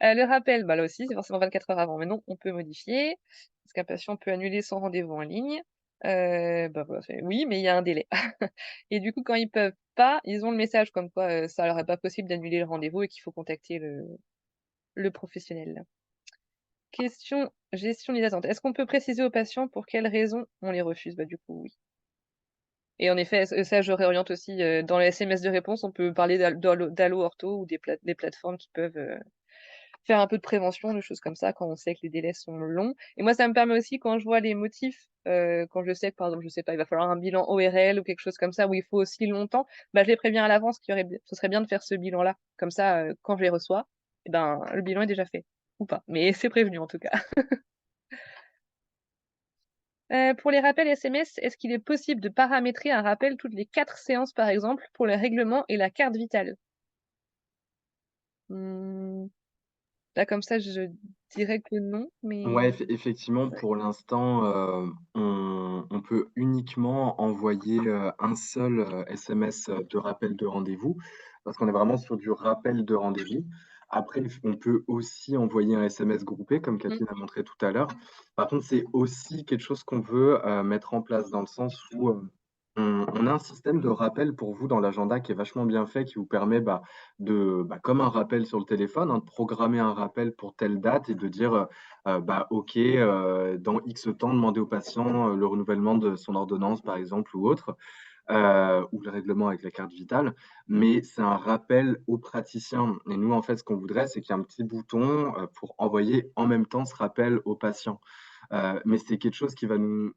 Le rappel, bah là aussi, c'est forcément 24 heures avant, mais non, on peut modifier. Est-ce qu'un patient peut annuler son rendez-vous en ligne? Bah, voilà, oui, mais il y a un délai. Et du coup, quand ils peuvent pas, ils ont le message comme quoi, ça leur est pas possible d'annuler le rendez-vous et qu'il faut contacter le professionnel. Question gestion des attentes. Est-ce qu'on peut préciser aux patients pour quelles raisons on les refuse? Bah, du coup, oui. Et en effet, ça, je réoriente aussi, dans les SMS de réponse, on peut parler d'Allo Ortho ou des plateformes qui peuvent, faire un peu de prévention, de choses comme ça, quand on sait que les délais sont longs. Et moi, ça me permet aussi, quand je vois les motifs, quand je sais que, par exemple, je sais pas, il va falloir un bilan ORL ou quelque chose comme ça, où il faut aussi longtemps, bah, je les préviens à l'avance ce serait bien de faire ce bilan-là. Comme ça, quand je les reçois, et ben, le bilan est déjà fait. Ou pas, mais c'est prévenu en tout cas. Pour les rappels SMS, est-ce qu'il est possible de paramétrer un rappel toutes les 4 séances, par exemple, pour le règlement et la carte vitale? Mmh, là, comme ça, je dirais que non, Ouais, mais effectivement, ouais. pour l'instant, on peut uniquement envoyer, un seul, SMS, de rappel de rendez-vous, parce qu'on est vraiment sur du rappel de rendez-vous. Après, on peut aussi envoyer un SMS groupé, comme Mmh. Kathleen a montré tout à l'heure. Par contre, c'est aussi quelque chose qu'on veut, mettre en place dans le sens où, on a un système de rappel pour vous dans l'agenda qui est vachement bien fait, qui vous permet, comme un rappel sur le téléphone, hein, de programmer un rappel pour telle date et de dire, OK, dans X temps, demander au patient, le renouvellement de son ordonnance, par exemple, ou autre, ou le règlement avec la carte vitale. Mais c'est un rappel au praticien et nous, en fait, ce qu'on voudrait, c'est qu'il y ait un petit bouton, pour envoyer en même temps ce rappel au patient. Mais c'est quelque chose qui va nous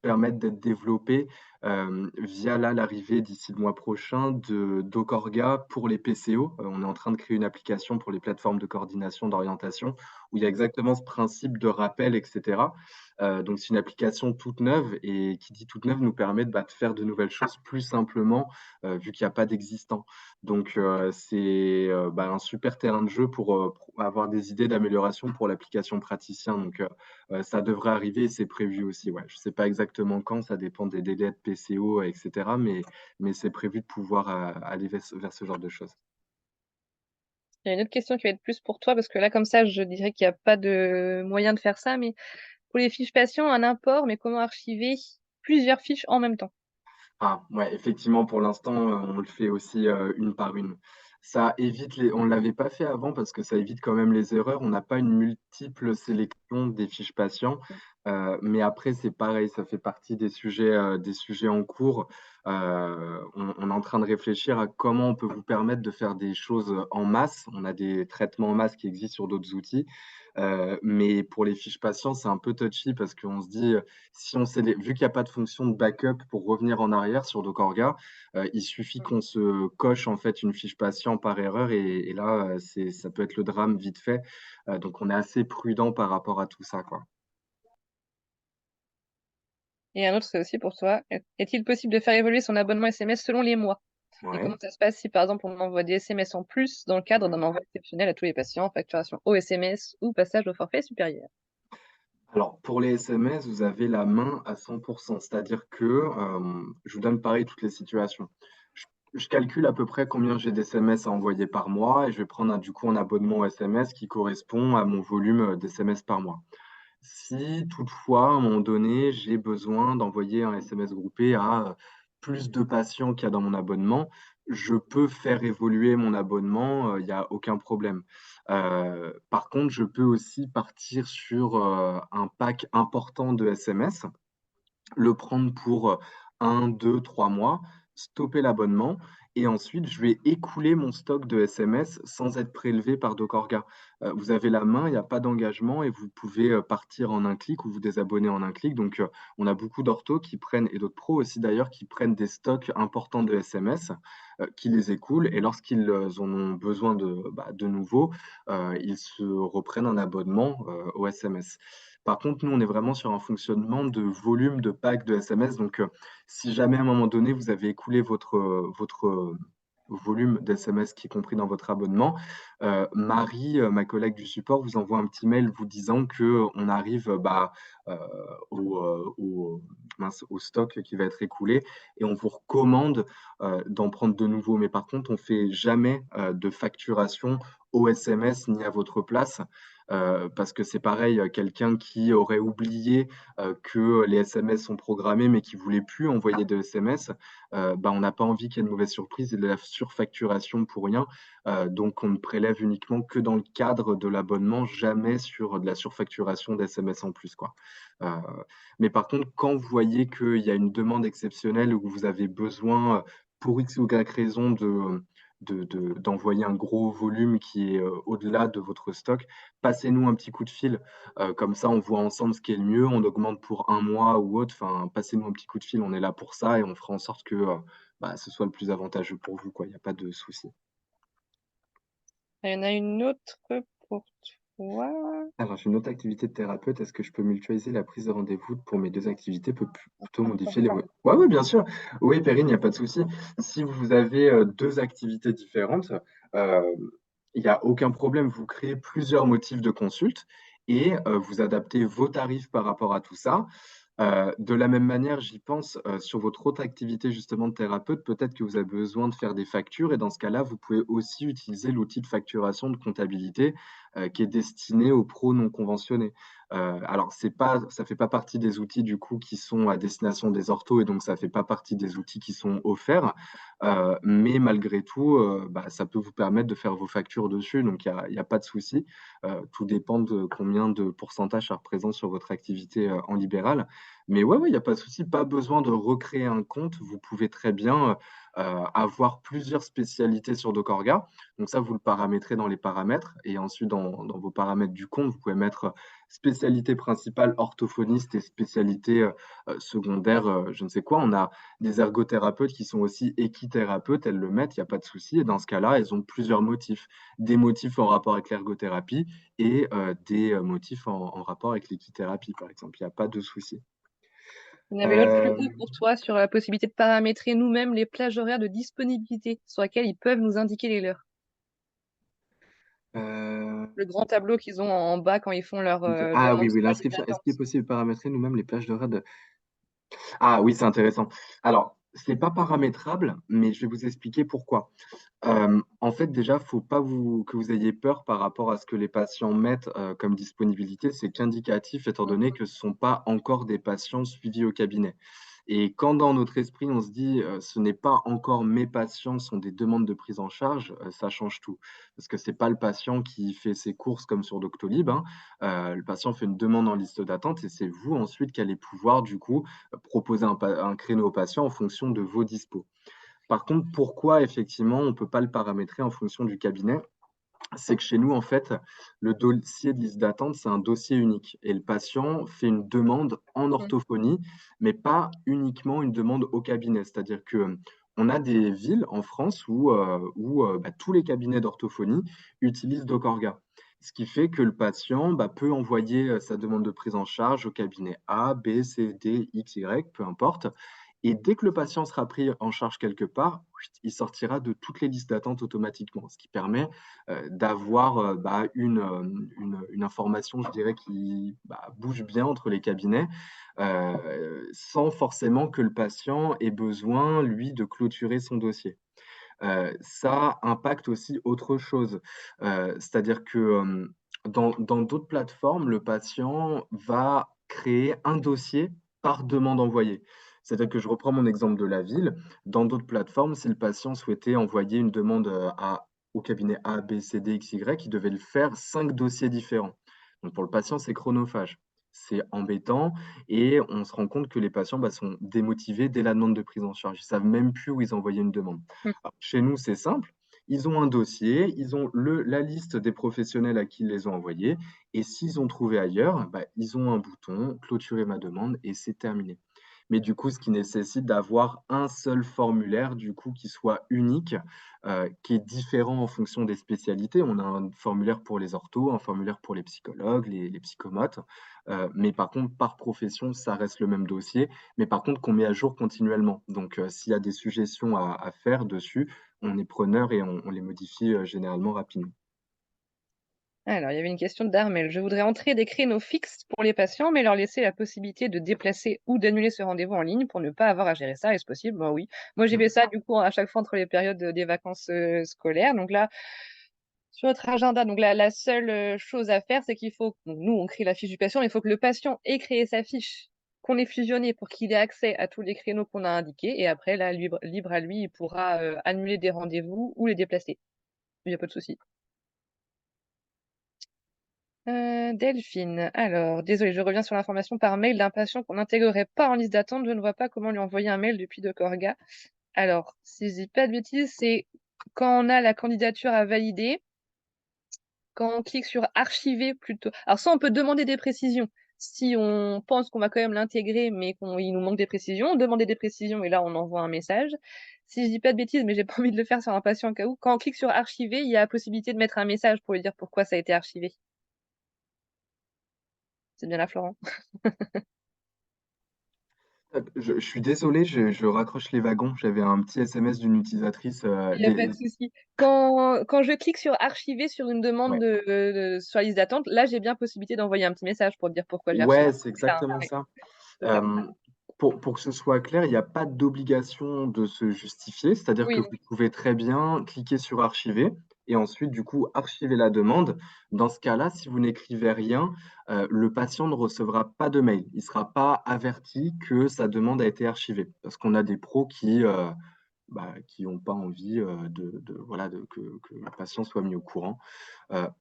permettre d'être développé, via là l'arrivée d'ici le mois prochain de d'Ocorga pour les PCO. On est en train de créer une application pour les plateformes de coordination d'orientation où il y a exactement ce principe de rappel et cetera. Donc c'est une application toute neuve et qui dit toute neuve nous permet de faire de nouvelles choses plus simplement, vu qu'il y a pas d'existant. Donc c'est, un super terrain de jeu pour avoir des idées d'amélioration pour l'application praticien. Donc ça devrait arriver et c'est prévu aussi, ouais. Je sais pas exactement quand, ça dépend des délais de PCO et cetera, mais c'est prévu de pouvoir, aller vers ce genre de choses. Il y a une autre question qui va être plus pour toi, parce que là, comme ça, je dirais qu'il y a pas de moyen de faire ça, mais pour les fiches patients, un import, mais comment archiver plusieurs fiches en même temps? Ah, ouais, effectivement, pour l'instant, on le fait aussi, une par une. Ça évite les On l'avait pas fait avant parce que ça évite quand même les erreurs. On n'a pas une multiple sélection des fiches patients, mais après c'est pareil, ça fait partie des sujets en cours. On est en train de réfléchir à comment on peut vous permettre de faire des choses, en masse. On a des traitements en masse qui existent sur d'autres outils, mais pour les fiches patients, c'est un peu touchy parce qu'on se dit, si on sait vu qu'il y a pas de fonction de backup pour revenir en arrière sur Docorga, il suffit qu'on se coche en fait une fiche patient par erreur et là, ça peut être le drame vite fait. Donc on est assez prudent par rapport à tout ça, quoi. Et un autre, c'est aussi pour toi. Est-il possible de faire évoluer son abonnement SMS selon les mois? Et Ouais. comment ça se passe si, par exemple, on envoie des SMS en plus dans le cadre d'un envoi exceptionnel à tous les patients, facturation au SMS ou passage au forfait supérieur? Alors pour les SMS, vous avez la main à 100. C'est-à-dire que, je vous donne pareil toutes les situations. Je calcule à peu près combien j'ai d'SMS à envoyer par mois et je vais prendre du coup un abonnement SMS qui correspond à mon volume, d'SMS par mois. Si toutefois, à un moment donné, j'ai besoin d'envoyer un SMS groupé à, plus de patients qu'il y a dans mon abonnement, je peux faire évoluer mon abonnement, il y a aucun problème. Par contre, je peux aussi partir sur, un pack important de SMS, le prendre pour, 1, 2, 3 mois, stopper l'abonnement et ensuite je vais écouler mon stock de SMS sans être prélevé par Docorga. Vous avez la main, il y a pas d'engagement et vous pouvez, partir en un clic ou vous désabonner en un clic. Donc, on a beaucoup d'orthos qui prennent et d'autres pros aussi d'ailleurs, qui prennent des stocks importants de SMS, qui les écoulent et lorsqu'ils, en ont besoin de nouveau, ils se reprennent un abonnement, aux SMS. Par contre, nous, on est vraiment sur un fonctionnement de volume de pack de SMS. Donc, si jamais à un moment donné, vous avez écoulé votre volume d'SMS qui est compris dans votre abonnement, Marie, ma collègue du support, vous envoie un petit mail vous disant qu'on arrive, heu, au stock qui va être écoulé et on vous recommande, d'en prendre de nouveaux. Mais par contre, on fait jamais, de facturation au SMS ni à votre place. Parce que c'est pareil, quelqu'un qui aurait oublié, que les SMS sont programmés, mais qui voulait plus envoyer de SMS, on n'a pas envie qu'il y ait de mauvaises surprises et de la surfacturation pour rien. Donc on ne prélève uniquement que dans le cadre de l'abonnement, jamais sur de la surfacturation d'SMS en plus, quoi. Heu, mais par contre, quand vous voyez qu'il y a une demande exceptionnelle ou que vous avez besoin, pour X ou Y raison d'envoyer un gros volume qui est, au-delà de votre stock, passez-nous un petit coup de fil, comme ça on voit ensemble ce qui est le mieux, on augmente pour un mois ou autre, enfin passez-nous un petit coup de fil, on est là pour ça et on fera en sorte que, ce soit le plus avantageux pour vous, quoi, il y a pas de souci. Il y en a une autre pour Quoi? Alors, j'ai une autre activité de thérapeute. Est-ce que je peux mutualiser la prise de rendez-vous pour mes deux activités? Peut plutôt modifier les... Ouais, ouais, bien sûr. Oui, Perrine, il n'y a pas de souci. Si vous avez deux activités différentes, euh, il n'y a aucun problème. Vous créez plusieurs motifs de consulte et vous adaptez vos tarifs par rapport à tout ça. De la même manière, j'y pense sur votre autre activité justement de thérapeute, peut-être que vous avez besoin de faire des factures et dans ce cas-là, vous pouvez aussi utiliser l'outil de facturation de comptabilité qui est destiné aux pros non conventionnés. Alors, c'est pas, ça fait pas partie des outils du coup qui sont à destination des orthos et donc ça fait pas partie des outils qui sont offerts, mais malgré tout, bah, ça peut vous permettre de faire vos factures dessus, donc il y a pas de souci. Tout dépend de combien de pourcentage ça représente sur votre activité en libéral. Mais ouais, il n'y a pas de souci, pas besoin de recréer un compte. Vous pouvez très bien avoir plusieurs spécialités sur Docorga. Donc ça, vous le paramétrez dans les paramètres. Et ensuite, dans vos paramètres du compte, vous pouvez mettre spécialité principale orthophoniste et spécialité secondaire, je ne sais quoi. On a des ergothérapeutes qui sont aussi équithérapeutes, elles le mettent, il n'y a pas de souci. Et dans ce cas-là, elles ont plusieurs motifs. Des motifs en rapport avec l'ergothérapie et des motifs en rapport avec l'équithérapie, par exemple. Il n'y a pas de souci. Il y en avait une autre plus haut pour toi sur la possibilité de paramétrer nous-mêmes les plages horaires de disponibilité sur lesquelles ils peuvent nous indiquer les leurs. Euh, Le grand tableau qu'ils ont en bas quand ils font leur Ah demande oui, oui, sur la liste l'inscription. Est-ce qu'il est d'attente. possible de paramétrer nous-mêmes les plages d'horaire de... Ah oui, c'est intéressant. Alors, c'est pas paramétrable, mais je vais vous expliquer pourquoi. En fait, déjà, faut pas que vous ayez peur par rapport à ce que les patients mettent comme disponibilité. C'est qu'indicatif, étant donné que ce ne sont pas encore des patients suivis au cabinet. Et quand dans notre esprit, on se dit ce n'est pas encore mes patients, ce sont des demandes de prise en charge, ça change tout. Parce que c'est pas le patient qui fait ses courses comme sur Doctolib, hein. Le patient fait une demande en liste d'attente et c'est vous ensuite qui allez pouvoir du coup proposer un créneau au patient en fonction de vos dispos. Par contre, pourquoi effectivement on ne peut pas le paramétrer en fonction du cabinet? C'est que chez nous, en fait, le dossier de liste d'attente, c'est un dossier unique. Et le patient fait une demande en Mhm. orthophonie, mais pas uniquement une demande au cabinet. C'est-à-dire que on a des villes en France où bah, tous les cabinets d'orthophonie utilisent Docorga. Ce qui fait que le patient bah, peut envoyer sa demande de prise en charge au cabinet A, B, C, D, X, Y, peu importe. Et dès que le patient sera pris en charge quelque part, il sortira de toutes les listes d'attente automatiquement, ce qui permet d'avoir bah, une information, je dirais, qui bah, bouge bien entre les cabinets, sans forcément que le patient ait besoin, lui, de clôturer son dossier. Ça impacte aussi autre chose, c'est-à-dire que dans d'autres plateformes, le patient va créer un dossier par demande envoyée. C'est-à-dire que je reprends mon exemple de la ville. Dans d'autres plateformes, si le patient souhaitait envoyer une demande au cabinet A, B, C, D, X, Y, il devait le faire 5 dossiers différents. Donc pour le patient, c'est chronophage. C'est embêtant et on se rend compte que les patients bah, sont démotivés dès la demande de prise en charge. Ils savent même plus où ils envoyaient une demande. Alors, chez nous, c'est simple. Ils ont un dossier, ils ont la liste des professionnels à qui ils les ont envoyés, et s'ils ont trouvé ailleurs, bah, ils ont un bouton, clôturer ma demande, et c'est terminé. Mais du coup, ce qui nécessite d'avoir un seul formulaire, du coup, qui soit unique, qui est différent en fonction des spécialités. On a un formulaire pour les orthos, un formulaire pour les psychologues, les psychomotes, mais par contre, par profession, ça reste le même dossier, mais par contre, qu'on met à jour continuellement. Donc, s'il y a des suggestions à faire dessus, on est preneur et on les modifie généralement rapidement. Alors, il y avait une question d'Armel. Je voudrais entrer des créneaux fixes pour les patients, mais leur laisser la possibilité de déplacer ou d'annuler ce rendez-vous en ligne pour ne pas avoir à gérer ça. Est-ce possible? Bah oui. Moi, j'ai fait ça du coup à chaque fois entre les périodes des vacances scolaires. Donc là, sur notre agenda, donc la seule chose à faire, c'est qu'il faut, donc nous, on crée la fiche du patient, mais il faut que le patient ait créé sa fiche, qu'on ait fusionné pour qu'il ait accès à tous les créneaux qu'on a indiqués. Et après, là, libre à lui, il pourra annuler des rendez-vous ou les déplacer. Il n'y a pas de souci. Delphine, alors, désolée, je reviens sur l'information par mail d'un patient qu'on n'intégrerait pas en liste d'attente. Je ne vois pas comment lui envoyer un mail depuis Docorga. Alors, si je dis pas de bêtises, c'est quand on a la candidature à valider, quand on clique sur archiver plutôt. Alors, ça, on peut demander des précisions. Si on pense qu'on va quand même l'intégrer, mais qu'il nous manque des précisions, demander des précisions et là, on envoie un message. Si je dis pas de bêtises, mais j'ai pas envie de le faire sur un patient au cas où, quand on clique sur archiver, il y a la possibilité de mettre un message pour lui dire pourquoi ça a été archivé. C'est bien là, Florent? Je suis désolé, je raccroche les wagons. J'avais un petit SMS d'une utilisatrice. Il y a pas de souci. Quand je clique sur archiver sur une demande Ouais, sur la liste d'attente, là, j'ai bien possibilité d'envoyer un petit message pour dire pourquoi j'ai reçu. ouais, c'est C'est ça, hein? exactement Ouais, ça. c'est ça. Pour que ce soit clair, il n'y a pas d'obligation de se justifier, c'est-à-dire que Oui, vous pouvez très bien cliquer sur archiver et ensuite, du coup, archiver la demande. Dans ce cas-là, si vous n'écrivez rien, le patient ne recevra pas de mail. Il ne sera pas averti que sa demande a été archivée. Parce qu'on a des pros qui n'ont pas envie voilà, que le patient soit mis au courant.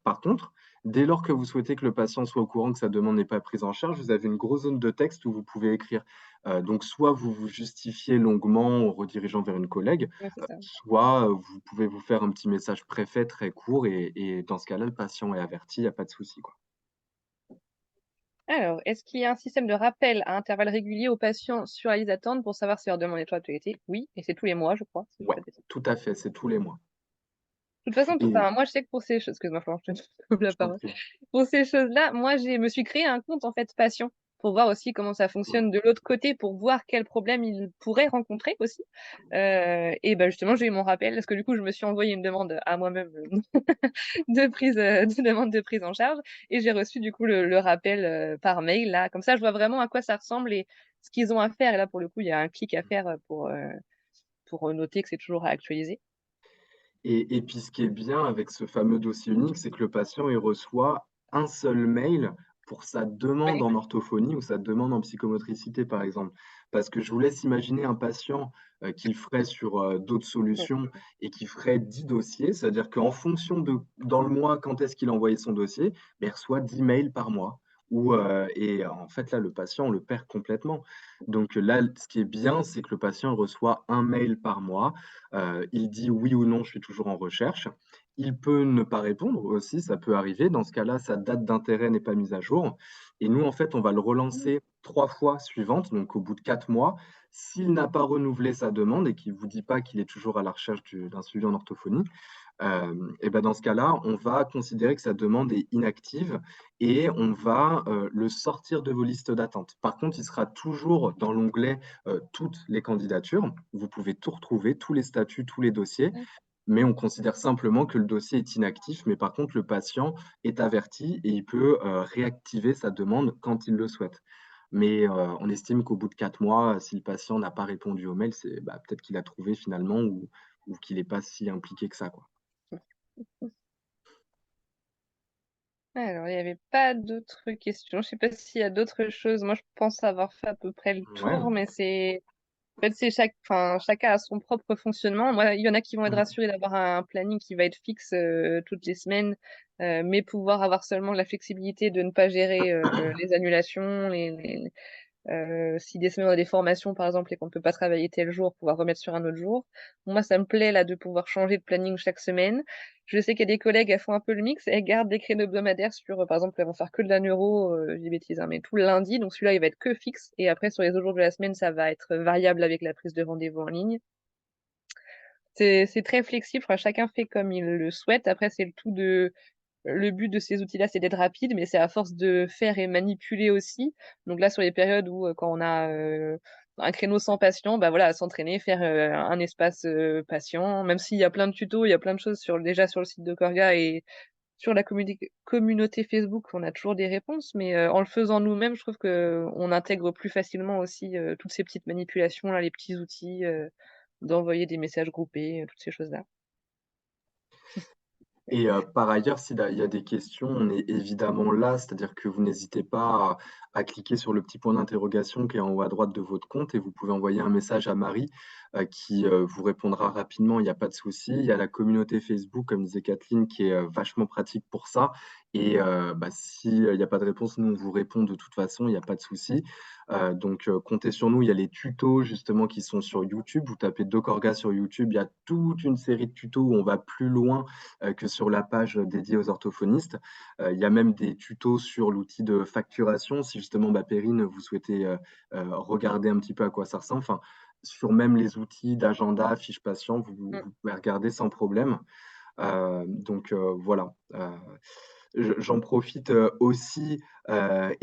Par contre, dès lors que vous souhaitez que le patient soit au courant que sa demande n'est pas prise en charge, vous avez une grosse zone de texte où vous pouvez écrire. Donc, soit vous vous justifiez longuement en redirigeant vers une collègue, ouais, c'est ça. soit vous pouvez vous faire un petit message préfet très court et dans ce cas-là, le patient est averti, il n'y a pas de souci, quoi. Alors, est-ce qu'il y a un système de rappel à intervalles réguliers aux patients sur la liste d'attente pour savoir si leur demande est actualité? Oui, et c'est tous les mois, je crois, si je dis Ouais, pas de bêtises. tout à fait, c'est tous les mois. De toute façon, Et enfin, moi, je sais que pour ces choses, excuse-moi, Florent, je te coupe la je t'en parole. prie. Pour ces choses-là, moi, j'ai me suis créé un compte, en fait, patient pour voir aussi comment ça fonctionne de l'autre côté, pour voir quels problèmes ils pourraient rencontrer aussi. Et bah, justement, j'ai eu mon rappel parce que du coup, je me suis envoyé une demande à moi-même, de demande de prise en charge et j'ai reçu du coup le rappel, par mail là. Comme ça, je vois vraiment à quoi ça ressemble et ce qu'ils ont à faire et là, pour le coup, il y a un clic à faire, pour noter que c'est toujours à actualiser. Et puis ce qui est bien avec ce fameux dossier unique, c'est que le patient, il reçoit un seul mail pour sa demande Ouais, en orthophonie ou sa demande en psychomotricité, par exemple. Parce que je vous laisse imaginer un patient, qui le ferait sur, d'autres ouais. solutions et qui ferait 10 dossiers. C'est-à-dire qu'en fonction de dans le mois, quand est-ce qu'il a envoyé son dossier, beh, il reçoit 10 mails par mois et en fait, là, le patient, on le perd complètement. Donc là, ce qui est bien, c'est que le patient reçoit un mail par mois. Il dit oui ou non, je suis toujours en recherche. Il peut ne pas répondre aussi, ça peut arriver. Dans ce cas-là, sa date d'intérêt n'est pas mise à jour. Et nous, en fait, on va le Mmh. relancer 3 fois suivantes, donc au bout de 4 mois. S'il n'a pas renouvelé sa demande et qu'il ne vous dit pas qu'il est toujours à la recherche d'un suivi en orthophonie, et ben dans ce cas-là, on va considérer que sa demande est inactive et on va, le sortir de vos listes d'attente. Par contre, il sera toujours dans l'onglet, toutes les candidatures. Vous pouvez tout retrouver, tous les statuts, tous les dossiers, mais on considère simplement que le dossier est inactif. Mais par contre, le patient est averti et il peut, réactiver sa demande quand il le souhaite. Mais, on estime qu'au bout de 4 mois, si le patient n'a pas répondu au mail, c'est, bah, peut-être qu'il a trouvé finalement ou qu'il n'est pas si impliqué que ça, quoi. Alors, il y avait pas d'autres questions. Je sais pas s'il y a d'autres choses. Moi, je pense avoir fait à peu près le Ouais. tour, mais c'est en fait, c'est enfin, chacun a son propre fonctionnement. Moi, il y en a qui vont être Mmh. rassurés d'avoir un planning qui va être fixe, toutes les semaines, mais pouvoir avoir seulement la flexibilité de ne pas gérer, les annulations, si des semaines on a des formations par exemple et qu'on ne peut pas travailler tel jour, pouvoir remettre sur un autre jour. Moi, ça me plaît là de pouvoir changer de planning chaque semaine. Je sais qu'il y a des collègues, elles font un peu le mix, elles gardent des créneaux hebdomadaires sur, par exemple, elles vont faire que de la neuro, je dis des bêtises, hein, mais tout le lundi, donc celui-là, il va être que fixe et après sur les autres jours de la semaine, ça va être variable avec la prise de rendez-vous en ligne. C'est très flexible, enfin, chacun fait comme il le souhaite. Après, c'est le but de ces outils-là, c'est d'être rapide, mais c'est à force de faire et manipuler aussi. Donc là, sur les périodes où, quand on a, un créneau sans patient, bah, voilà, s'entraîner, faire, un espace, patient. Même s'il y a plein de tutos, il y a plein de choses déjà sur le site de Corga et sur la communauté Facebook, on a toujours des réponses, mais, en le faisant nous-mêmes, je trouve qu'on intègre plus facilement aussi, toutes ces petites manipulations-là, les petits outils, d'envoyer des messages groupés, toutes ces choses-là. Et par ailleurs, il y a des questions, on est évidemment là, c'est-à-dire que vous n'hésitez pas à cliquer sur le petit point d'interrogation qui est en haut à droite de votre compte et vous pouvez envoyer un message à Marie, qui, vous répondra rapidement, il y a pas de souci. Il y a la communauté Facebook, comme disait Kathleen, qui est, vachement pratique pour ça et bah, si, il y a pas de réponse, nous, on vous répond de toute façon, il y a pas de souci. Donc comptez sur nous. Il y a les tutos justement qui sont sur YouTube. Vous tapez DocOrga sur YouTube, il y a toute une série de tutos où on va plus loin que sur la page dédiée aux orthophonistes. Il y a même des tutos sur l'outil de facturation, si justement, bah, Perrine, vous souhaitez regarder un petit peu à quoi ça ressemble. Enfin, sur même les outils d'agenda, fiches patients, Mmh. vous pouvez regarder sans problème. Donc voilà. j'en profite aussi,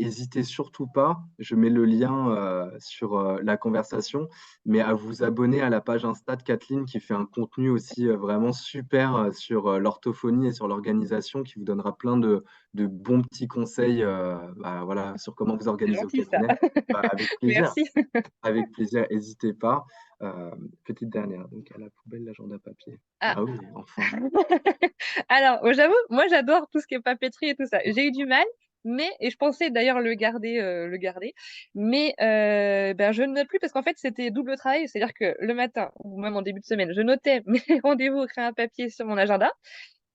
n'hésitez surtout pas, je mets le lien sur la conversation, mais à vous abonner à la page Insta de Kathleen qui fait un contenu aussi vraiment super sur l'orthophonie et sur l'organisation, qui vous donnera plein de bons petits conseils bah, voilà, sur comment vous C'est organiser au gentil ça. cabinet. Bah, Merci. avec plaisir, n'hésitez pas. Petite dernière, donc à la poubelle l'agenda papier. Ah. Ah oui, enfin. Alors, j'avoue, moi j'adore tout ce qui est papeterie et tout ça. J'ai eu du mal, mais et je pensais d'ailleurs le garder, mais ben, je ne note plus parce qu'en fait c'était double travail, c'est-à-dire que le matin ou même en début de semaine, je notais mes rendez-vous au crayon à papier sur mon agenda.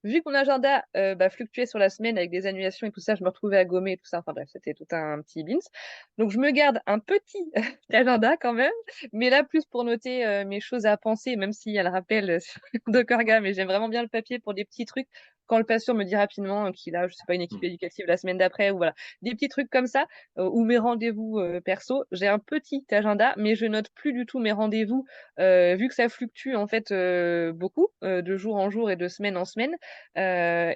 Vu que mon agenda bah, fluctuait sur la semaine avec des annulations et tout ça, je me retrouvais à gommer et tout ça. Enfin bref, c'était tout un petit bins. Donc je me garde un petit agenda quand même, mais là plus pour noter mes choses à penser, même s'il y a le rappel sur Dockerga, mais j'aime vraiment bien le papier pour des petits trucs. Quand le patient me dit rapidement qu'il a, je sais pas, une équipe Mm. éducative la semaine d'après, ou voilà, des petits trucs comme ça, ou mes rendez-vous perso, j'ai un petit agenda, mais je note plus du tout mes rendez-vous, vu que ça fluctue en fait beaucoup, de jour en jour et de semaine en semaine.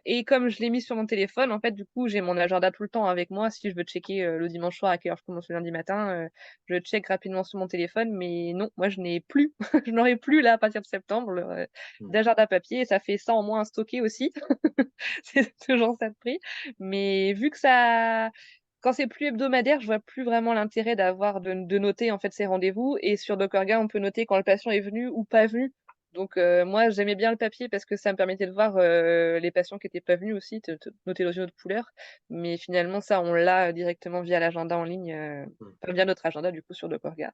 Et comme je l'ai mis sur mon téléphone, en fait, du coup, j'ai mon agenda tout le temps avec moi. Si je veux checker le dimanche soir à quelle heure je commence le lundi matin, je check rapidement sur mon téléphone. Mais non, moi, je n'ai plus, je n'aurai plus là à partir de septembre Mm. d'agenda papier. Et ça fait ça en moins à stocker aussi. C'est toujours ça de prix. Mais vu que ça, quand c'est plus hebdomadaire, je vois plus vraiment l'intérêt d'avoir de noter en fait ses rendez-vous. Et sur Dockerga, on peut noter quand le patient est venu ou pas venu. Donc moi, j'aimais bien le papier parce que ça me permettait de voir les patients qui étaient pas venus aussi, noter leurs yeux de couleur. Mais finalement, ça, on l'a directement via l'agenda en ligne, Mm. enfin, via notre agenda du coup sur Dockerga.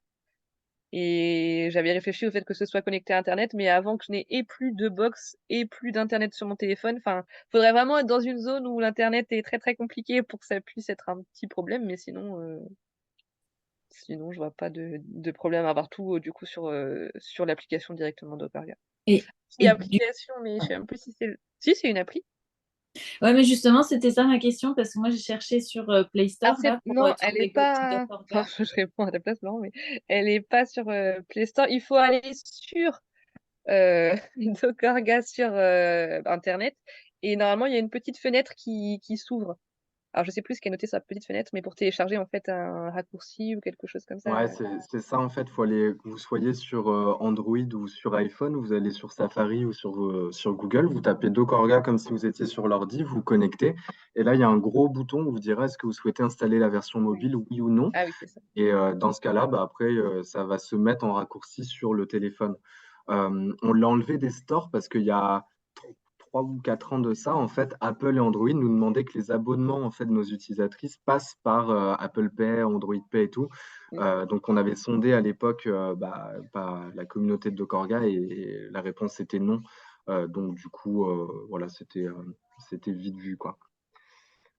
Et j'avais réfléchi au fait que ce soit connecté à Internet, mais avant que je n'ai et plus de box et plus d'Internet sur mon téléphone. Enfin, faudrait vraiment être dans une zone où l'Internet est très très compliqué pour que ça puisse être un petit problème, mais sinon je vois pas de problème à avoir tout du coup sur l'application directement d'Operga. Et, Si et application, mais je sais même plus si c'est si c'est une appli. ouais, mais justement, c'était ça ma question parce que moi j'ai cherché sur Play Alors Store là pour non, elle est trouver pas. Enfin, Dockerga. je réponds à ta place, Laurent, mais elle est pas sur Play Store. Il faut aller sur Dockerga sur Internet. Et normalement, il y a une petite fenêtre qui s'ouvre. Alors, je sais plus ce qui est noté sur la petite fenêtre, mais pour télécharger en fait un raccourci ou quelque chose comme ça. Ouais, c'est ça en fait. Faut aller, que vous soyez sur Android ou sur iPhone, vous allez sur Safari ou sur Google, vous tapez Dockerga comme si vous étiez sur l'ordi, vous vous connectez. Et là, il y a un gros bouton où vous dira est-ce que vous souhaitez installer la version Oui. mobile, oui ou non. Ah oui, c'est ça. Et dans ce cas-là, bah, après, ça va se mettre en raccourci sur le téléphone. On l'a enlevé des stores parce qu'il y a 3 ou 4 ans de ça, en fait, Apple et Android nous demandaient que les abonnements en fait, de nos utilisatrices passent par Apple Pay, Android Pay et tout. Mm. Donc, on avait sondé à l'époque bah, par la communauté de Dockerga et la réponse était non. Donc, du coup, voilà, c'était vite vu, quoi.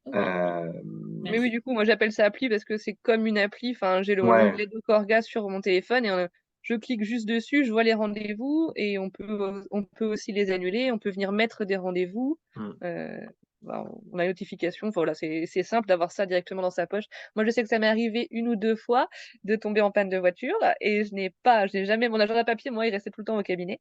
Ok, Euh, Mais oui, merci. du coup, moi j'appelle ça appli parce que c'est comme une appli. Enfin, j'ai ouais. l'onglet Dockerga sur mon téléphone et je clique juste dessus, je vois les rendez-vous et on peut aussi les annuler. On peut venir mettre des rendez-vous. Mm. Euh, bah, on a une notification. Enfin, voilà, c'est simple d'avoir ça directement dans sa poche. Moi, je sais que ça m'est arrivé une ou deux fois de tomber en panne de voiture et je n'ai jamais mon agenda papier. Moi, il restait tout le temps au cabinet.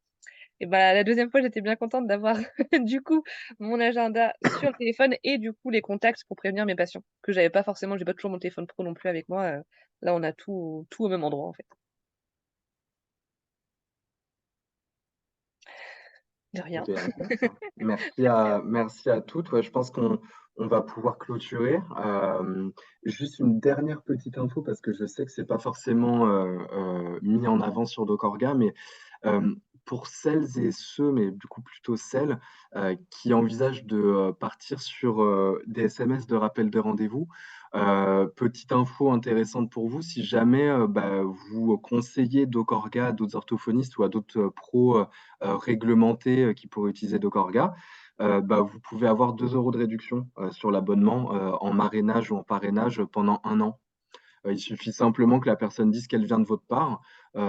Et bah, la deuxième fois, j'étais bien contente d'avoir du coup mon agenda sur le téléphone et du coup les contacts pour prévenir mes patients que j'avais pas forcément. J'ai pas toujours mon téléphone pro non plus avec moi. Là, on a tout au même endroit en fait. De rien. C'était intéressant. Merci à vous. Merci à toutes. Ouais, je pense qu'on va pouvoir clôturer. Juste une dernière petite info parce que je sais que c'est pas forcément mis en avant sur Dockerga, mais euh, pour celles et ceux, mais du coup plutôt celles qui envisagent de partir sur des SMS de rappel de rendez-vous, petite info intéressante pour vous, si jamais bah, vous conseillez Dockerga à d'autres orthophonistes ou à d'autres pros réglementés qui pourraient utiliser Dockerga, bah, vous pouvez avoir 2 euros de réduction sur l'abonnement en marrainage ou en parrainage pendant 1 an. Il suffit simplement que la personne dise qu'elle vient de votre part.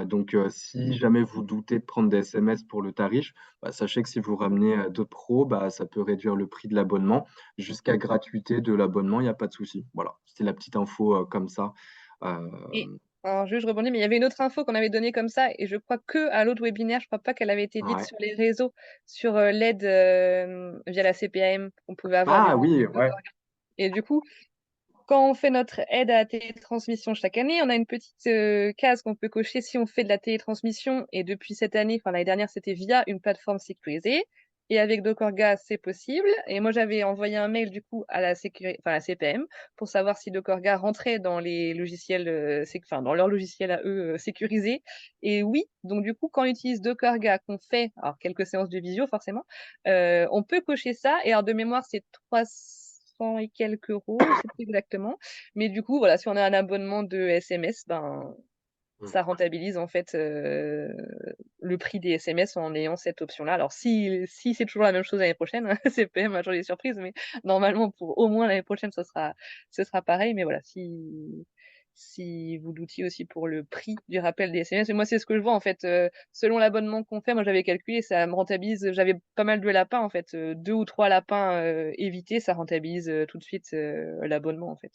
Donc, si jamais vous doutez de prendre des SMS pour le tarif, bah, sachez que si vous ramenez d'autres pros, bah, ça peut réduire le prix de l'abonnement jusqu'à gratuité de l'abonnement, il n'y a pas de souci. Voilà, c'était la petite info comme ça. Euh, Et Alors, je rebondis, mais il y avait une autre info qu'on avait donnée comme ça, et je crois que à l'autre webinaire, je crois pas qu'elle avait été dite Ouais. sur les réseaux, sur l'aide via la CPAM qu'on pouvait avoir Ah durant oui, le ouais. corps. Et du coup, quand on fait notre aide à la télétransmission chaque année, on a une petite case qu'on peut cocher si on fait de la télétransmission. Et depuis cette année, enfin l'année dernière, c'était via une plateforme sécurisée. Et avec Docorga, c'est possible. Et moi, j'avais envoyé un mail du coup à la la CPM pour savoir si Docorga rentrait dans les logiciels, enfin dans leur logiciel à eux sécurisés. Et oui, donc du coup, quand on utilise Docorga, qu'on fait alors quelques séances de visio forcément, on peut cocher ça. Et alors de mémoire, c'est 300 et quelques euros, je sais plus exactement. Mais du coup, voilà, si on a un abonnement de SMS, ben Mm. ça rentabilise en fait le prix des SMS en ayant cette option-là. Alors si c'est toujours la même chose l'année prochaine, c'est quand même un jour des surprises, mais normalement pour au moins l'année prochaine, ce sera pareil. Mais voilà, si vous doutiez aussi pour le prix du rappel des SMS, et moi c'est ce que je vois en fait, selon l'abonnement qu'on fait, moi j'avais calculé, ça me rentabilise, j'avais pas mal de lapins en fait, 2 ou 3 lapins évités, ça rentabilise tout de suite l'abonnement en fait.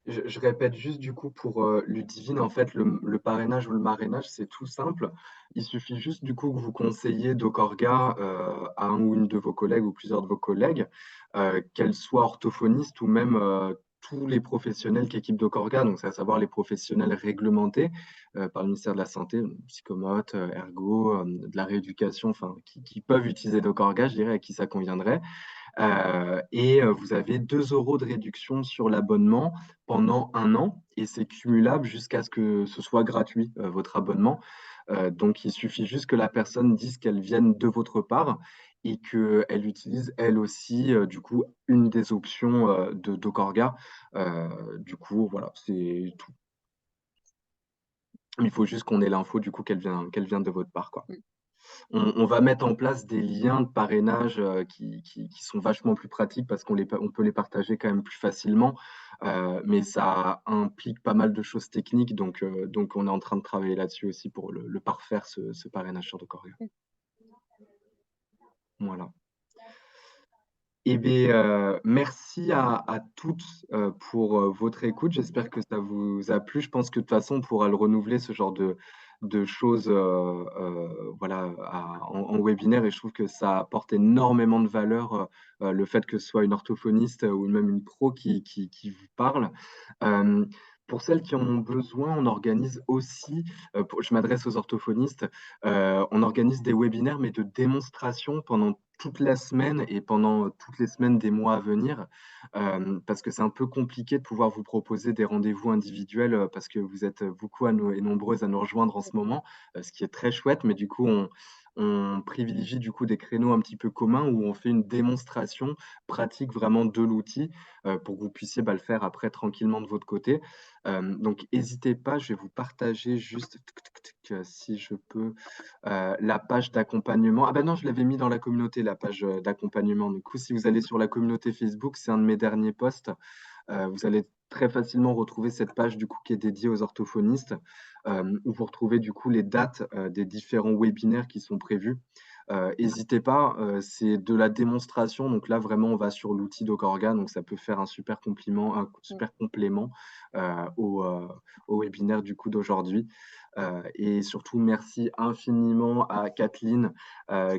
Je répète juste du coup pour Ludivine, en fait, le parrainage ou le marrainage, c'est tout simple. Il suffit juste du coup que vous conseillez Docorga à un ou une de vos collègues ou plusieurs de vos collègues, qu'elles soient orthophonistes ou même tous les professionnels qu'équipe Docorga, donc c'est à savoir les professionnels réglementés par le ministère de la Santé, psychomotes, ergo, de la rééducation, enfin, qui peuvent utiliser Docorga, je dirais, à qui ça conviendrait. Et vous avez 2 € de réduction sur l'abonnement pendant 1 an et c'est cumulable jusqu'à ce que ce soit gratuit, votre abonnement. Donc il suffit juste que la personne dise qu'elle vienne de votre part et qu'elle utilise elle aussi, du coup, une des options de Docorga. Du coup, voilà, c'est tout. Il faut juste qu'on ait l'info du coup qu'elle vient de votre part, quoi. Mm. On va mettre en place des liens de parrainage qui sont vachement plus pratiques parce on peut les partager quand même plus facilement. Mais ça implique pas mal de choses techniques. Donc on est en train de travailler là-dessus aussi pour le parfaire, ce parrainage sur Docorga. Voilà. Eh bien, merci à toutes pour votre écoute. J'espère que ça vous a plu. Je pense que de toute façon, on pourra le renouveler, ce genre de choses voilà, en webinaire. Et je trouve que ça apporte énormément de valeur, le fait que ce soit une orthophoniste ou même une pro qui vous parle. Euh, pour celles qui en ont besoin, on organise aussi, je m'adresse aux orthophonistes, on organise des webinaires, mais de démonstration pendant toute la semaine et pendant toutes les semaines des mois à venir, parce que c'est un peu compliqué de pouvoir vous proposer des rendez-vous individuels, parce que vous êtes beaucoup et nombreuses à nous rejoindre en ce moment, ce qui est très chouette, mais du coup, on privilégie du coup des créneaux un petit peu communs où on fait une démonstration pratique vraiment de l'outil pour que vous puissiez le faire après tranquillement de votre côté. Donc, n'hésitez pas, je vais vous partager juste, si je peux, la page d'accompagnement. Ah ben non, je l'avais mis dans la communauté, la page d'accompagnement. Du coup, si vous allez sur la communauté Facebook, c'est un de mes derniers posts. Vous allez très facilement retrouver cette page du coup qui est dédiée aux orthophonistes, où vous retrouvez du coup les dates des différents webinaires qui sont prévus. N'hésitez pas, c'est de la démonstration. Donc là, vraiment, on va sur l'outil Docorga. Donc ça peut faire un super super complément au webinaire du coup d'aujourd'hui. Et surtout, merci infiniment à Kathleen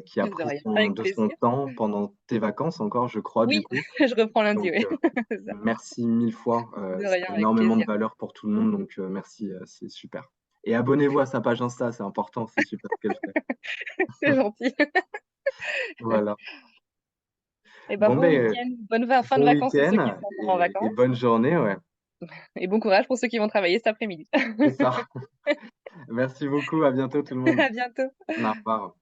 qui a De pris rien, avec de son plaisir. temps pendant tes vacances encore, je crois, du Oui, coup. je reprends lundi, Donc, oui. C'est ça. merci mille fois. De Ça rien, a avec énormément de plaisir. valeur pour tout le monde. Donc, merci, c'est super. Et abonnez-vous à sa page Insta, c'est important, c'est super ce qu'elle fait. C'est gentil. Voilà. Et ben Bon, bon ben, week-end, bonne fin de bon vacances pour ceux qui week-end sont encore en et vacances. bonne journée, ouais. Et bon courage pour ceux qui vont travailler cet après-midi. C'est ça. Merci beaucoup, à bientôt tout le monde. À bientôt. Au revoir.